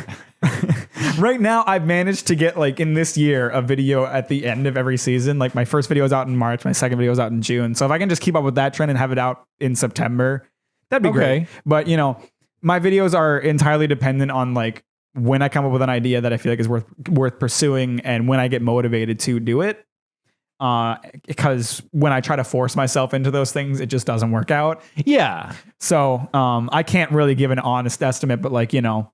A: now I've managed to get like in this year a video at the end of every season. Like my first video is out in March. My second video is out in June. So if I can just keep up with that trend and have it out in September, that'd be great. But you know, my videos are entirely dependent on like when I come up with an idea that I feel like is worth pursuing and when I get motivated to do it. Because when I try to force myself into those things, it just doesn't work out.
B: Yeah.
A: So I can't really give an honest estimate, but like, you know,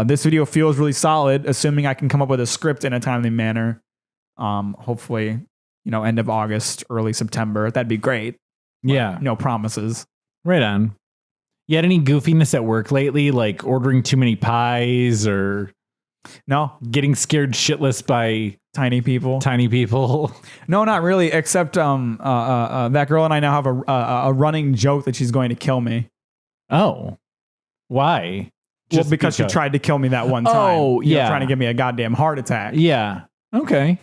A: this video feels really solid, assuming I can come up with a script in a timely manner. Hopefully, you know, end of August, early September. That'd be great.
B: Yeah.
A: No promises.
B: Right on. You had any goofiness at work lately, like ordering too many pies or
A: no
B: getting scared shitless by
A: tiny people? No, not really. Except that girl and I now have a running joke that she's going to kill me.
B: Oh, why?
A: Just because she tried to kill me that one time.
B: Oh, yeah.
A: Trying to give me a goddamn heart attack.
B: Yeah. Okay.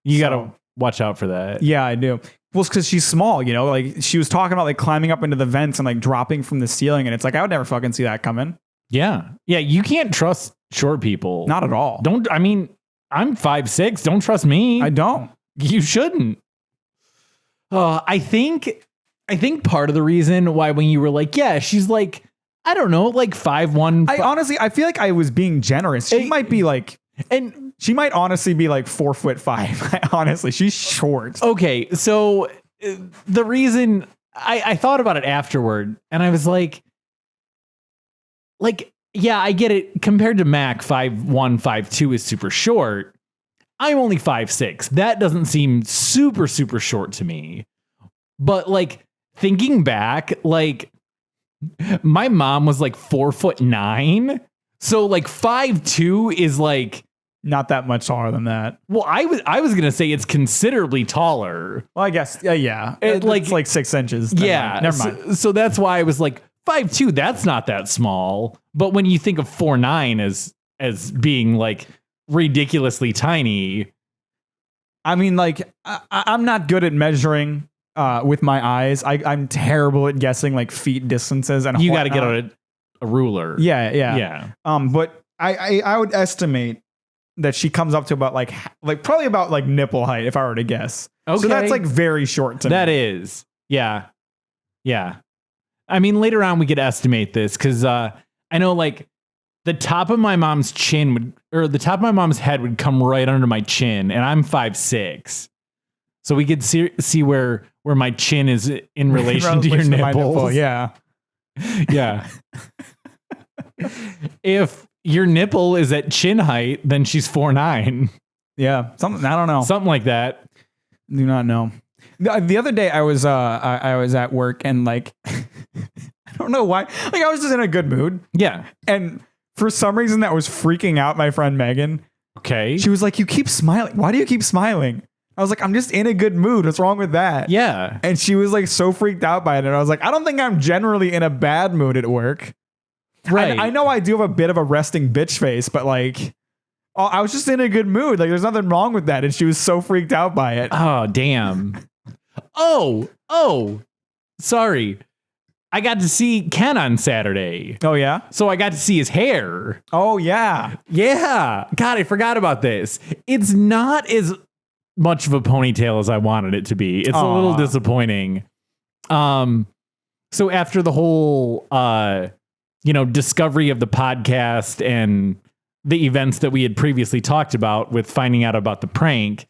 B: You got to watch out for that.
A: Yeah, I do. Well, it's because she's small, you know, like she was talking about like climbing up into the vents and like dropping from the ceiling. And it's like, I would never fucking see that coming.
B: Yeah. Yeah. You can't trust short people.
A: Not at all.
B: I mean, I'm 5'6". Don't trust me.
A: I don't.
B: You shouldn't. I think part of the reason why when you were like, yeah, she's like, I don't know, like 5'1".
A: I feel like I was being generous. She might be like, and she might honestly be like 4'5". Honestly, she's short.
B: Okay, so the reason I thought about it afterward, and I was like, yeah, I get it. Compared to Mack, 5'1", 5'2" is super short. I'm only 5'6". That doesn't seem super, super short to me. But like thinking back, like my mom was like 4'9". So like 5'2" is like
A: Not that much taller than that.
B: Well, I was gonna say it's considerably taller.
A: Well, I guess yeah.
B: It's
A: like 6 inches. Never mind.
B: So that's why I was like 5'2". That's not that small. But when you think of 4'9" as being like ridiculously tiny,
A: I mean, like I'm not good at measuring with my eyes. I'm terrible at guessing like feet distances, and
B: you got to get on a ruler.
A: Yeah. But I would estimate that she comes up to about like probably about like nipple height if I were to guess.
B: Okay.
A: So that's like very short to me.
B: That is. Yeah. I mean, later on we could estimate this because I know like the top of my mom's the top of my mom's head would come right under my chin, and I'm 5'6". So we could see where my chin is in relation to your nipples.
A: Yeah.
B: Yeah. If your nipple is at chin height, then she's 4'9".
A: Yeah. Something, I don't know.
B: Something like that.
A: Do not know. The other day I was at work and like I don't know why. Like I was just in a good mood.
B: Yeah.
A: And for some reason that was freaking out my friend Megan.
B: Okay.
A: She was like, "You keep smiling. Why do you keep smiling?" I was like, "I'm just in a good mood. What's wrong with that?"
B: Yeah.
A: And she was like so freaked out by it. And I was like, "I don't think I'm generally in a bad mood at work."
B: Right.
A: I know I do have a bit of a resting bitch face, but like, I was just in a good mood. Like, there's nothing wrong with that. And she was so freaked out by it.
B: Oh, damn. Oh, sorry. I got to see Ken on Saturday.
A: Oh, yeah?
B: So I got to see his hair.
A: Oh, yeah.
B: Yeah. God, I forgot about this. It's not as much of a ponytail as I wanted it to be. It's a little disappointing. So after the whole, discovery of the podcast and the events that we had previously talked about with finding out about the prank,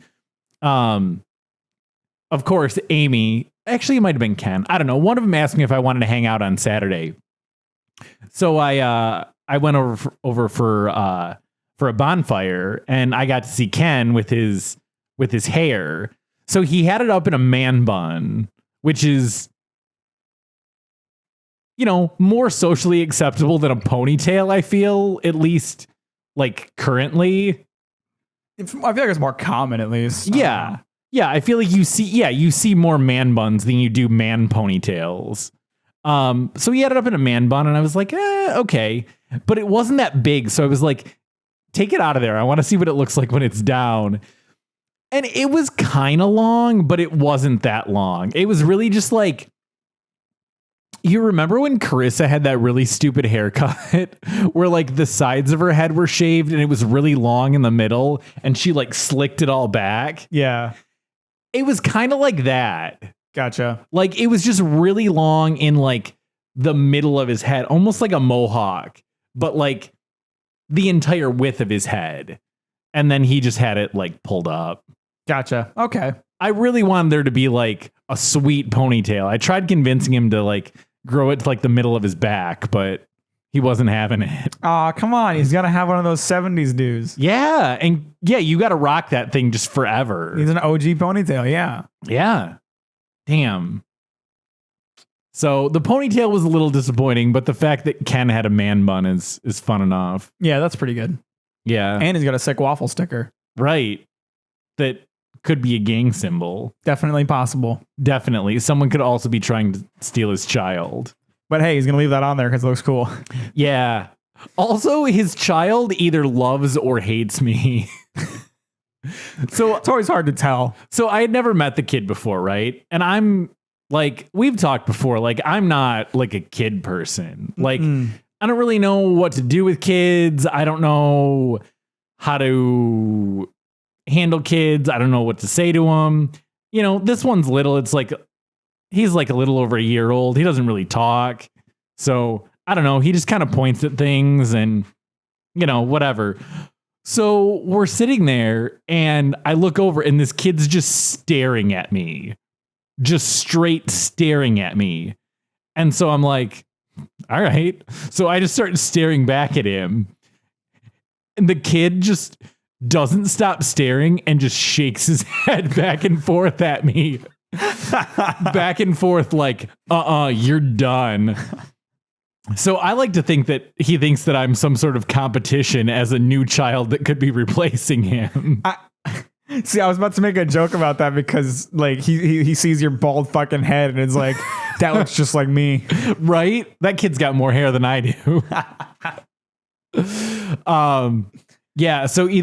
B: of course, Amy, actually it might have been Ken, I don't know, one of them asked me if I wanted to hang out on Saturday. So I went over for a bonfire, and I got to see Ken with his hair. So he had it up in a man bun, which is, more socially acceptable than a ponytail, I feel, at least like currently.
A: I feel like it's more common, at least.
B: Yeah. Yeah, I feel like you see more man buns than you do man ponytails. So he had it up in a man bun, and I was like, okay. But it wasn't that big, so I was like, take it out of there. I want to see what it looks like when it's down. And it was kind of long, but it wasn't that long. It was really just like, you remember when Carissa had that really stupid haircut where like the sides of her head were shaved and it was really long in the middle and she like slicked it all back?
A: Yeah.
B: It was kind of like that.
A: Gotcha.
B: Like it was just really long in like the middle of his head, almost like a mohawk, but like the entire width of his head. And then he just had it like pulled up.
A: Gotcha. Okay.
B: I really wanted there to be like a sweet ponytail. I tried convincing him to like grow it to like the middle of his back, but he wasn't having it.
A: Aw, come on. He's got to have one of those 70s dudes.
B: Yeah. And yeah, you got to rock that thing just forever.
A: He's an OG ponytail. Yeah.
B: Yeah. Damn. So the ponytail was a little disappointing, but the fact that Ken had a man bun is fun enough.
A: Yeah, that's pretty good.
B: Yeah.
A: And he's got a sick waffle sticker.
B: Right. That could be a gang symbol.
A: Definitely possible.
B: Definitely. Someone could also be trying to steal his child.
A: But hey, he's going to leave that on there because it looks cool.
B: Yeah. Also, his child either loves or hates me. So
A: it's always hard to tell.
B: So I had never met the kid before, right? And I'm like, we've talked before, like I'm not like a kid person. Like I don't really know what to do with kids. I don't know how to handle kids. I don't know what to say to them. This one's little. It's like, he's like a little over a year old. He doesn't really talk. So I don't know. He just kind of points at things and, whatever. So we're sitting there and I look over and this kid's just staring at me, just straight staring at me. And so I'm like, all right. So I just start staring back at him and the kid just doesn't stop staring and just shakes his head back and forth at me. Back and forth like, you're done. So I like to think that he thinks that I'm some sort of competition as a new child that could be replacing him.
A: See, I was about to make a joke about that because like he sees your bald fucking head and it's like, that looks just like me.
B: Right? That kid's got more hair than I do. Yeah, so he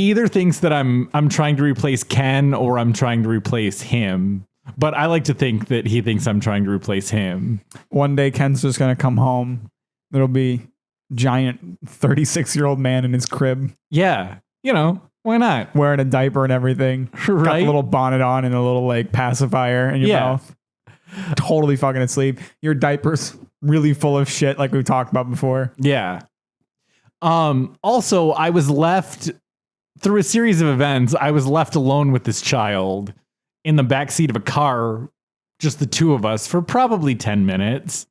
B: either thinks that I'm trying to replace Ken or I'm trying to replace him. But I like to think that he thinks I'm trying to replace him.
A: One day Ken's just gonna come home. It'll be giant 36-year-old man in his crib.
B: Yeah, why not?
A: Wearing a diaper and everything.
B: Right?
A: Got a little bonnet on and a little like pacifier in your mouth. Totally fucking asleep. Your diaper's really full of shit like we talked about before.
B: Yeah. Also, I was left through a series of events. I was left alone with this child in the backseat of a car, just the two of us, for probably 10 minutes,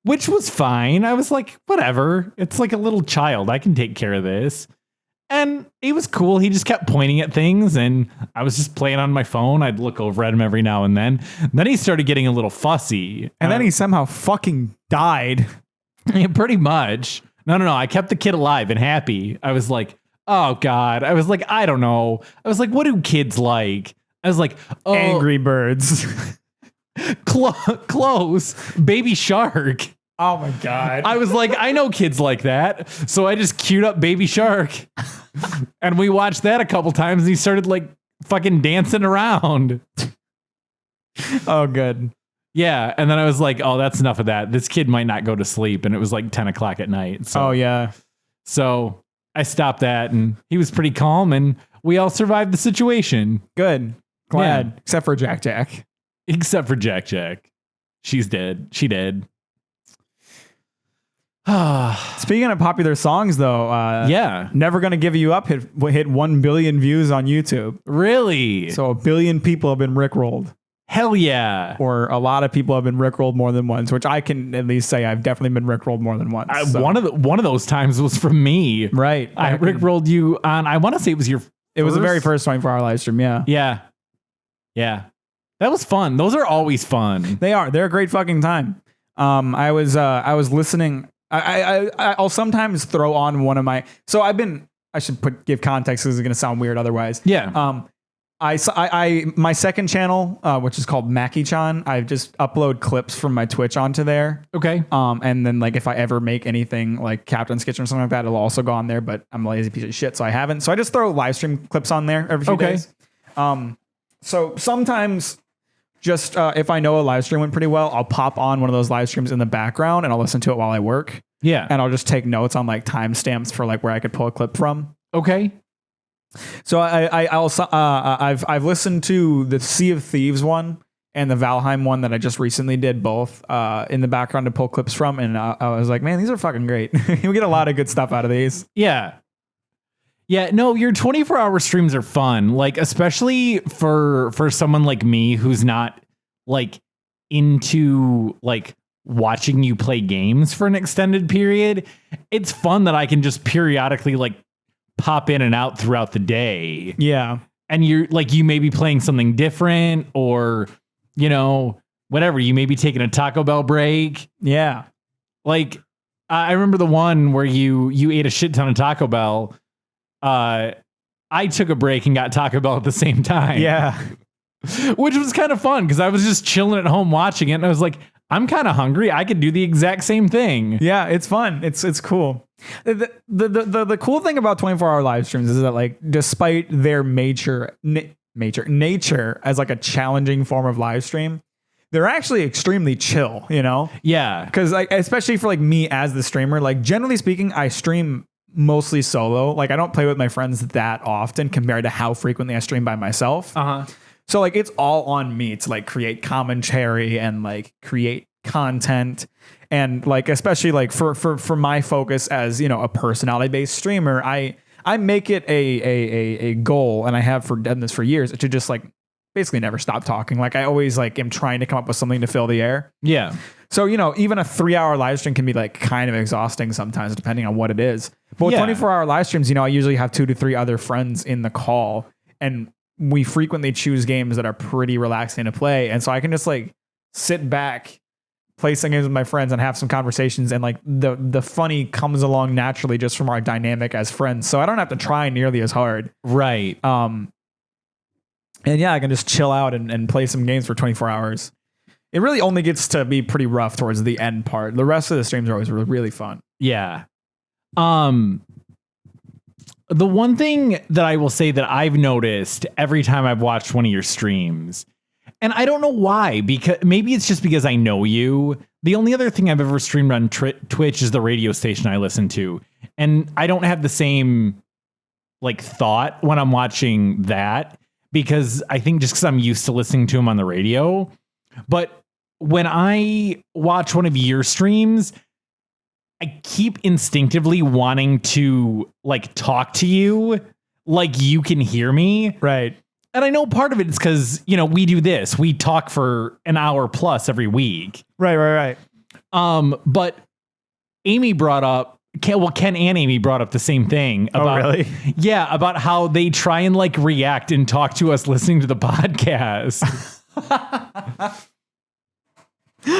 B: which was fine. I was like, whatever. It's like a little child. I can take care of this. And he was cool. He just kept pointing at things, and I was just playing on my phone. I'd look over at him every now and then. Then he started getting a little fussy.
A: And then he somehow fucking died.
B: Yeah, pretty much. No. I kept the kid alive and happy. I was like, oh, God. I was like, I don't know. I was like, what do kids like? I was like, oh,
A: Angry Birds.
B: Close. Baby Shark.
A: Oh my God.
B: I was like, I know kids like that. So I just queued up Baby Shark. And we watched that a couple times. And he started like fucking dancing around.
A: Oh, good.
B: Yeah. And then I was like, oh, that's enough of that. This kid might not go to sleep. And it was like 10 o'clock at night. So,
A: oh, yeah.
B: So I stopped that and he was pretty calm and we all survived the situation.
A: Good. Glad.
B: Yeah.
A: Except for Jack.
B: Except for Jack. She's dead. She dead.
A: Speaking of popular songs, though,
B: yeah,
A: Never Gonna Give You Up hit 1 billion views on YouTube.
B: Really?
A: So 1 billion people have been rickrolled.
B: Hell yeah.
A: Or a lot of people have been rickrolled more than once, which I can at least say I've definitely been rickrolled more than once. So.
B: One of those times was from me.
A: Right.
B: I rickrolled you on, I want to say it was your
A: It was the very first 24-hour live stream, yeah.
B: Yeah. That was fun. Those are always fun.
A: They are. They're a great fucking time. I was listening. I'll sometimes throw on one of my. So I should give context because it's going to sound weird otherwise.
B: Yeah.
A: My second channel, which is called Mackie-chan, I just upload clips from my Twitch onto there.
B: Okay.
A: And then like if I ever make anything like Captain's Kitchen or something like that, it'll also go on there. But I'm a lazy piece of shit, so I haven't. So I just throw live stream clips on there every few days. So sometimes. Just if I know a live stream went pretty well, I'll pop on one of those live streams in the background and I'll listen to it while I work.
B: Yeah.
A: And I'll just take notes on like timestamps for like where I could pull a clip from.
B: Okay.
A: So I've listened to the Sea of Thieves one and the Valheim one that I just recently did both in the background to pull clips from. And I was like, man, these are fucking great. We get a lot of good stuff out of these.
B: Yeah. Yeah, no, your 24-hour streams are fun. Like, especially for someone like me who's not like into like watching you play games for an extended period. It's fun that I can just periodically like pop in and out throughout the day.
A: Yeah.
B: And you're like, you may be playing something different or, whatever. You may be taking a Taco Bell break.
A: Yeah.
B: Like, I remember the one where you ate a shit ton of Taco Bell. I took a break and got Taco Bell at the same time.
A: Yeah.
B: Which was kind of fun because I was just chilling at home watching it and I was like, I'm kind of hungry. I could do the exact same thing.
A: Yeah, it's fun. It's cool. The cool thing about 24-hour live streams is that like despite their nature as like a challenging form of live stream, they're actually extremely chill,
B: Yeah.
A: Because like especially for like me as the streamer, like generally speaking, I stream mostly solo. Like I don't play with my friends that often compared to how frequently I stream by myself. So like it's all on me to like create commentary and like create content and like especially like for my focus as a personality based streamer, I make it a goal, and I have done this for years, to just like basically never stop talking. Like I always like am trying to come up with something to fill the air.
B: Yeah.
A: So, even a 3-hour live stream can be like kind of exhausting sometimes depending on what it is. But with 24-hour live streams, I usually have 2 to 3 other friends in the call, and we frequently choose games that are pretty relaxing to play. And so I can just like sit back, play some games with my friends and have some conversations, and like the funny comes along naturally just from our dynamic as friends. So I don't have to try nearly as hard.
B: Right.
A: And yeah, I can just chill out and play some games for 24 hours. It really only gets to be pretty rough towards the end part. The rest of the streams are always really, really fun.
B: Yeah. The one thing that I will say that I've noticed every time I've watched one of your streams, and I don't know why, because maybe it's just because I know you. The only other thing I've ever streamed on Twitch is the radio station I listen to. And I don't have the same like thought when I'm watching that, because I think just because I'm used to listening to them on the radio. But when I watch one of your streams, I keep instinctively wanting to like talk to you like you can hear me.
A: Right.
B: And I know part of it is because, you know, we do this. We talk for an hour plus every week.
A: Right.
B: But Amy brought up, Ken and Amy brought up the same thing about,
A: really?
B: Yeah, about how they try and like react and talk to us listening to the podcast.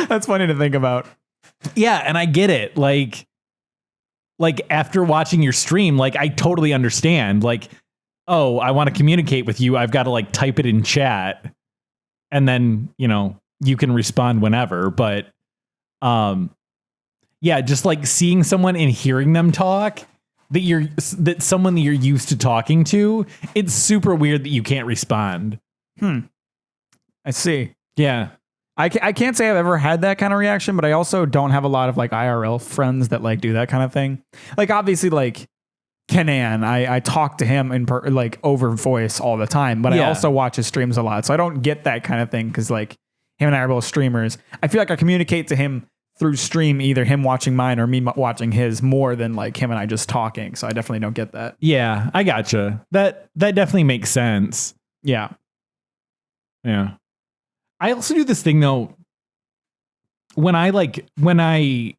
A: That's funny to think about.
B: Yeah, and I get it. Like after watching your stream, like I totally understand. Like, oh, I want to communicate with you. I've got to like type it in chat, and then, you know, you can respond whenever. But yeah, just like seeing someone and hearing them talk, that someone that you're used to talking to, it's super weird that you can't respond.
A: I see.
B: Yeah.
A: I can't say I've ever had that kind of reaction, but I also don't have a lot of like IRL friends that like do that kind of thing. Like obviously like Kenan, I talk to him like over voice all the time, but I also watch his streams a lot. So I don't get that kind of thing because like him and I are both streamers. I feel like I communicate to him through stream, either him watching mine or me watching his, more than like him and I just talking. So I definitely don't get that.
B: Yeah, I gotcha. That definitely makes sense.
A: Yeah.
B: Yeah. I also do this thing though, when I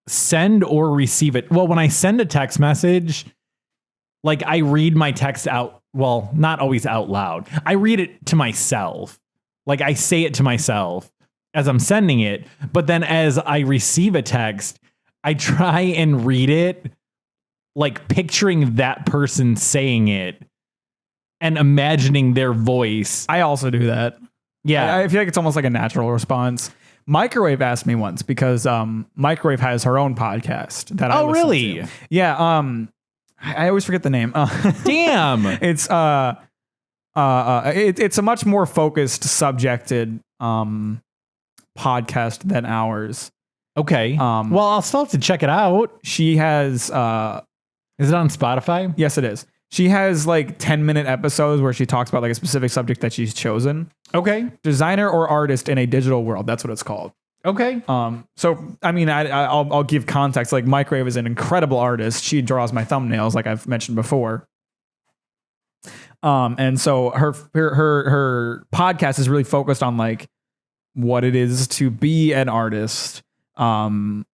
B: send or receive it. Well, when I send a text message, like I read my text out. Well, not always out loud. I read it to myself. Like I say it to myself as I'm sending it. But then as I receive a text, I try and read it, like picturing that person saying it and imagining their voice.
A: I also do that.
B: Yeah.
A: I feel like it's almost like a natural response. Microwave asked me once because Microwave has her own podcast that I listen
B: really?
A: to. Yeah. I always forget the name.
B: Damn.
A: It's it's a much more focused, subjected podcast than ours.
B: Okay. Well, I'll still have to check it out.
A: She has
B: Is it on Spotify?
A: yes, it is. She has like 10-minute episodes where she talks about like a specific subject that she's chosen.
B: Okay.
A: Designer or artist in a digital world. That's what it's called.
B: Okay.
A: So I mean, I'll give context. Like Microwave is an incredible artist. She draws my thumbnails, like I've mentioned before. And so her podcast is really focused on like what it is to be an artist, how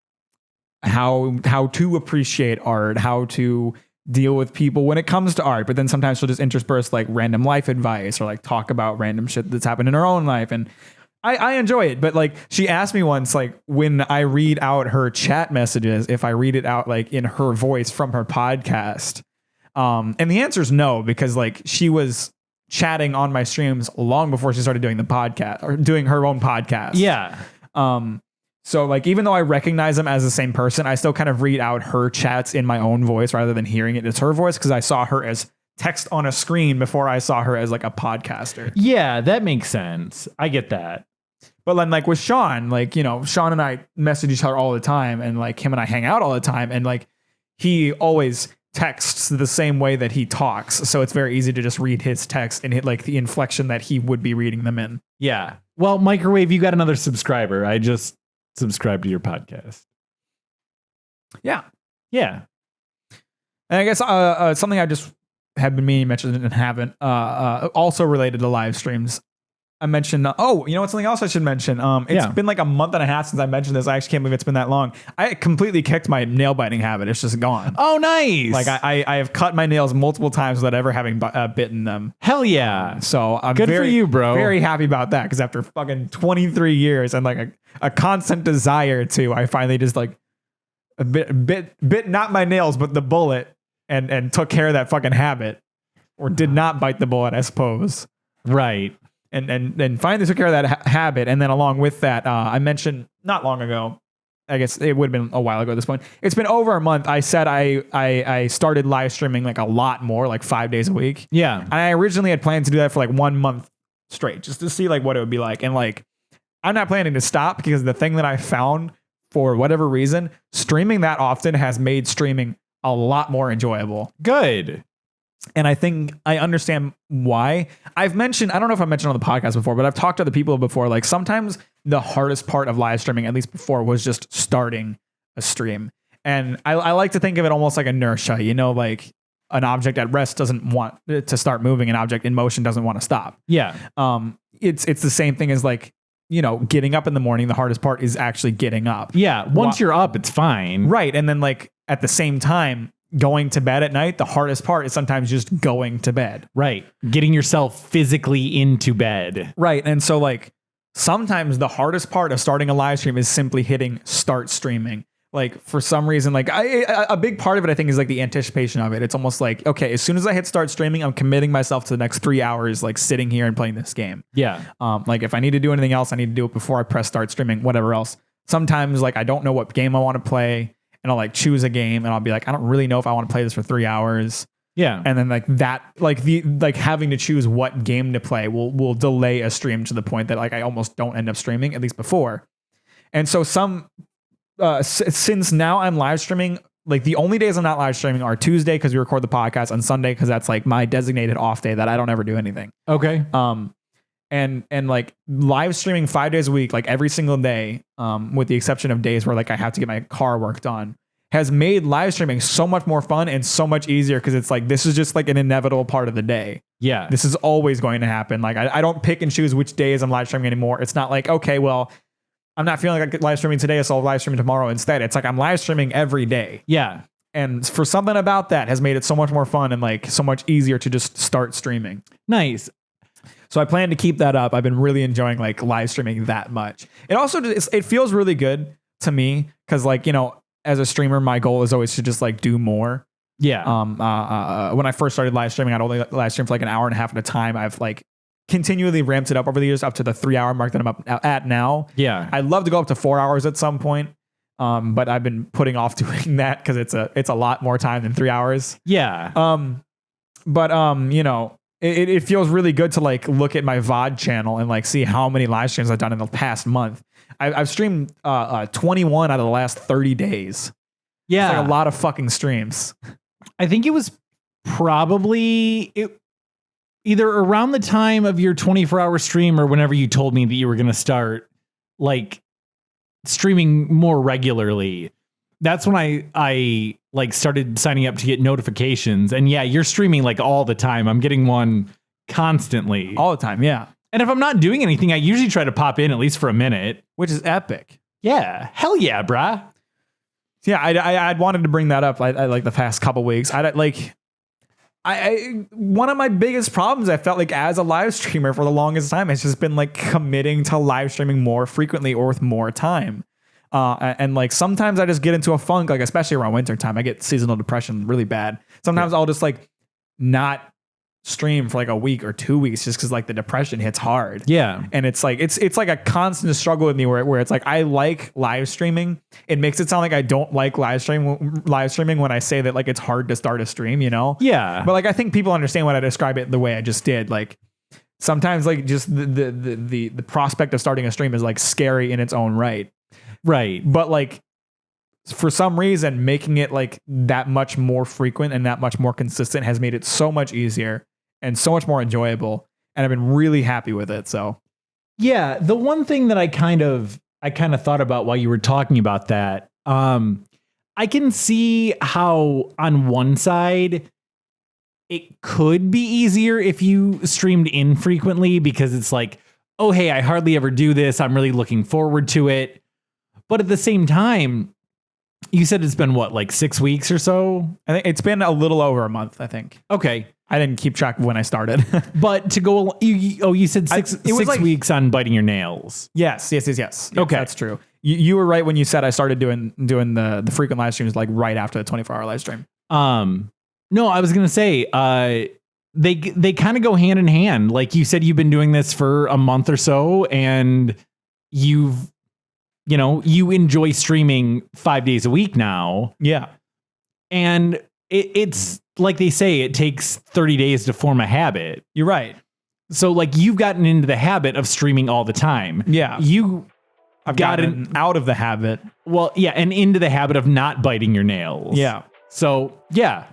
A: to appreciate art, how to deal with people when it comes to art. But then sometimes she'll just intersperse like random life advice or like talk about random shit that's happened in her own life. And I enjoy it. But like she asked me once, like when I read out her chat messages, if I read it out like in her voice from her podcast. And the answer is no, because like she was chatting on my streams long before she started doing the podcast or doing her own podcast.
B: Yeah.
A: So like, even though I recognize them as the same person, I still kind of read out her chats in my own voice rather than hearing it as her voice, because I saw her as text on a screen before I saw her as like a podcaster.
B: Yeah, that makes sense. I get that.
A: But then like with Sean, like, you know, Sean and I message each other all the time, and like him and I hang out all the time, and like he always texts the same way that he talks. So it's very easy to just read his text and hit like the inflection that he would be reading them in.
B: Yeah. Well, Microwave, you got another subscriber. I just subscribe to your podcast.
A: Yeah.
B: Yeah.
A: And I guess something I just have been meaning to mention and haven't, also related to live streams. I mentioned, you know what, something else I should mention. It's been like a month and a half since I mentioned this. I actually can't believe it's been that long. I completely kicked my nail biting habit. It's just gone.
B: Oh, nice.
A: Like I have cut my nails multiple times without ever having bitten them.
B: Hell yeah.
A: So I'm
B: good for you, bro.
A: Very happy about that, because after fucking 23 years and like a constant desire to, I finally just like a bit not my nails but the bullet and took care of that fucking habit, or did not bite the bullet, I suppose.
B: Right.
A: And finally took care of that habit. And then along with that, I mentioned not long ago, I guess it would have been a while ago at this point, it's been over a month, I said I started live streaming like a lot more, like 5 days a week.
B: Yeah.
A: And I originally had planned to do that for like 1 month straight, just to see like what it would be like. And like, I'm not planning to stop, because the thing that I found, for whatever reason, streaming that often has made streaming a lot more enjoyable.
B: Good.
A: And I think I understand why. I've mentioned, I don't know if I mentioned on the podcast before, but I've talked to other people before. Like, sometimes the hardest part of live streaming, at least before, was just starting a stream. And I like to think of it almost like inertia, you know, like an object at rest doesn't want to start moving, an object in motion doesn't want to stop.
B: Yeah.
A: It's the same thing as like, you know, getting up in the morning. The hardest part is actually getting up.
B: Yeah. Once you're up, it's fine.
A: Right. And then like at the same time, going to bed at night, the hardest part is sometimes just going to bed.
B: Right. Getting yourself physically into bed.
A: Right. And so like sometimes the hardest part of starting a live stream is simply hitting start streaming. Like, for some reason, like a big part of it, I think, is like the anticipation of it. It's almost like, okay, as soon as I hit start streaming, I'm committing myself to the next 3 hours, like sitting here and playing this game.
B: Yeah.
A: Like if I need to do anything else, I need to do it before I press start streaming, whatever else. Sometimes like I don't know what game I want to play, and I'll like choose a game and I'll be like, I don't really know if I want to play this for 3 hours.
B: Yeah.
A: And then like that, like having to choose what game to play will delay a stream to the point that like I almost don't end up streaming, at least before. And so since now I'm live streaming, like the only days I'm not live streaming are Tuesday, because we record the podcast, on Sunday, because that's like my designated off day that I don't ever do anything.
B: Okay.
A: And like live streaming 5 days a week, like every single day, with the exception of days where like I have to get my car worked on, has made live streaming so much more fun and so much easier, because it's like, this is just like an inevitable part of the day.
B: Yeah.
A: This is always going to happen. Like I don't pick and choose which days I'm live streaming anymore. It's not like, okay, well, I'm not feeling like live streaming today, so I'll live stream tomorrow instead. It's like I'm live streaming every day.
B: Yeah.
A: And for something about that has made it so much more fun and like so much easier to just start streaming.
B: Nice.
A: So I plan to keep that up. I've been really enjoying like live streaming that much. It also, it feels really good to me, because like, you know, as a streamer, my goal is always to just like do more.
B: Yeah.
A: When I first started live streaming, I'd only live stream for like an hour and a half at a time. I've like continually ramped it up over the years up to the 3 hour mark that I'm up at now.
B: Yeah.
A: I'd love to go up to 4 hours at some point. But I've been putting off doing that because it's a lot more time than 3 hours.
B: Yeah.
A: You know, it feels really good to like look at my VOD channel and like see how many live streams I've done in the past month. I've streamed 21 out of the last 30 days.
B: Yeah.
A: It's like a lot of fucking streams.
B: I think it was probably either around the time of your 24-hour stream or whenever you told me that you were going to start like streaming more regularly. That's when I like started signing up to get notifications. And yeah, you're streaming like all the time. I'm getting one constantly.
A: All the time, yeah.
B: And if I'm not doing anything, I usually try to pop in at least for a minute.
A: Which is epic.
B: Yeah. Hell yeah, brah.
A: Yeah, I'd wanted to bring that up. I like the past couple weeks. One of my biggest problems, I felt like as a live streamer for the longest time, has just been like committing to live streaming more frequently or with more time. And like sometimes I just get into a funk, like especially around winter time, I get seasonal depression really bad. Sometimes I'll just like not stream for like a week or 2 weeks just because like the depression hits hard.
B: Yeah.
A: And it's like it's like a constant struggle with me where it's like I like live streaming. It makes it sound like I don't like live streaming when I say that like it's hard to start a stream, you know?
B: Yeah.
A: But like I think people understand when I describe it the way I just did. Like sometimes like just the prospect of starting a stream is like scary in its own right.
B: Right.
A: But like for some reason making it like that much more frequent and that much more consistent has made it so much easier and so much more enjoyable, and I've been really happy with it. So
B: yeah, the one thing that I kind of thought about while you were talking about that, I can see how on one side it could be easier if you streamed infrequently, because it's like, oh, hey, I hardly ever do this. I'm really looking forward to it. But at the same time, you said it's been what, like 6 weeks or so?
A: I think it's been a little over a month, I think.
B: Okay.
A: I didn't keep track of when I started.
B: But to go, you said six
A: like,
B: weeks on biting your nails.
A: Yes.
B: Okay.
A: That's true. You were right when you said I started doing the frequent live streams like right after the 24-hour live stream.
B: No, I was going to say, they kind of go hand in hand. Like you said, you've been doing this for a month or so, and you enjoy streaming 5 days a week now.
A: Yeah.
B: And it's like they say, it takes 30 days to form a habit.
A: You're right.
B: So like you've gotten into the habit of streaming all the time.
A: Yeah. I've gotten out of the habit.
B: Well, yeah. And into the habit of not biting your nails.
A: Yeah.
B: So yeah.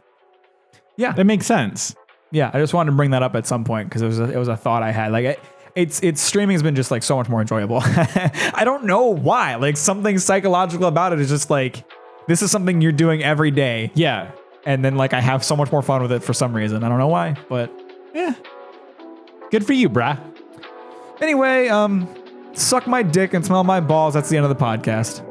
A: Yeah.
B: That makes sense.
A: Yeah. I just wanted to bring that up at some point because it was a thought I had. Like it's streaming has been just like so much more enjoyable. I don't know why. Like something psychological about it is just like, this is something you're doing every day.
B: Yeah.
A: And then like I have so much more fun with it for some reason. I don't know why, but
B: yeah. Good for you, brah.
A: Anyway, suck my dick and smell my balls. That's the end of the podcast.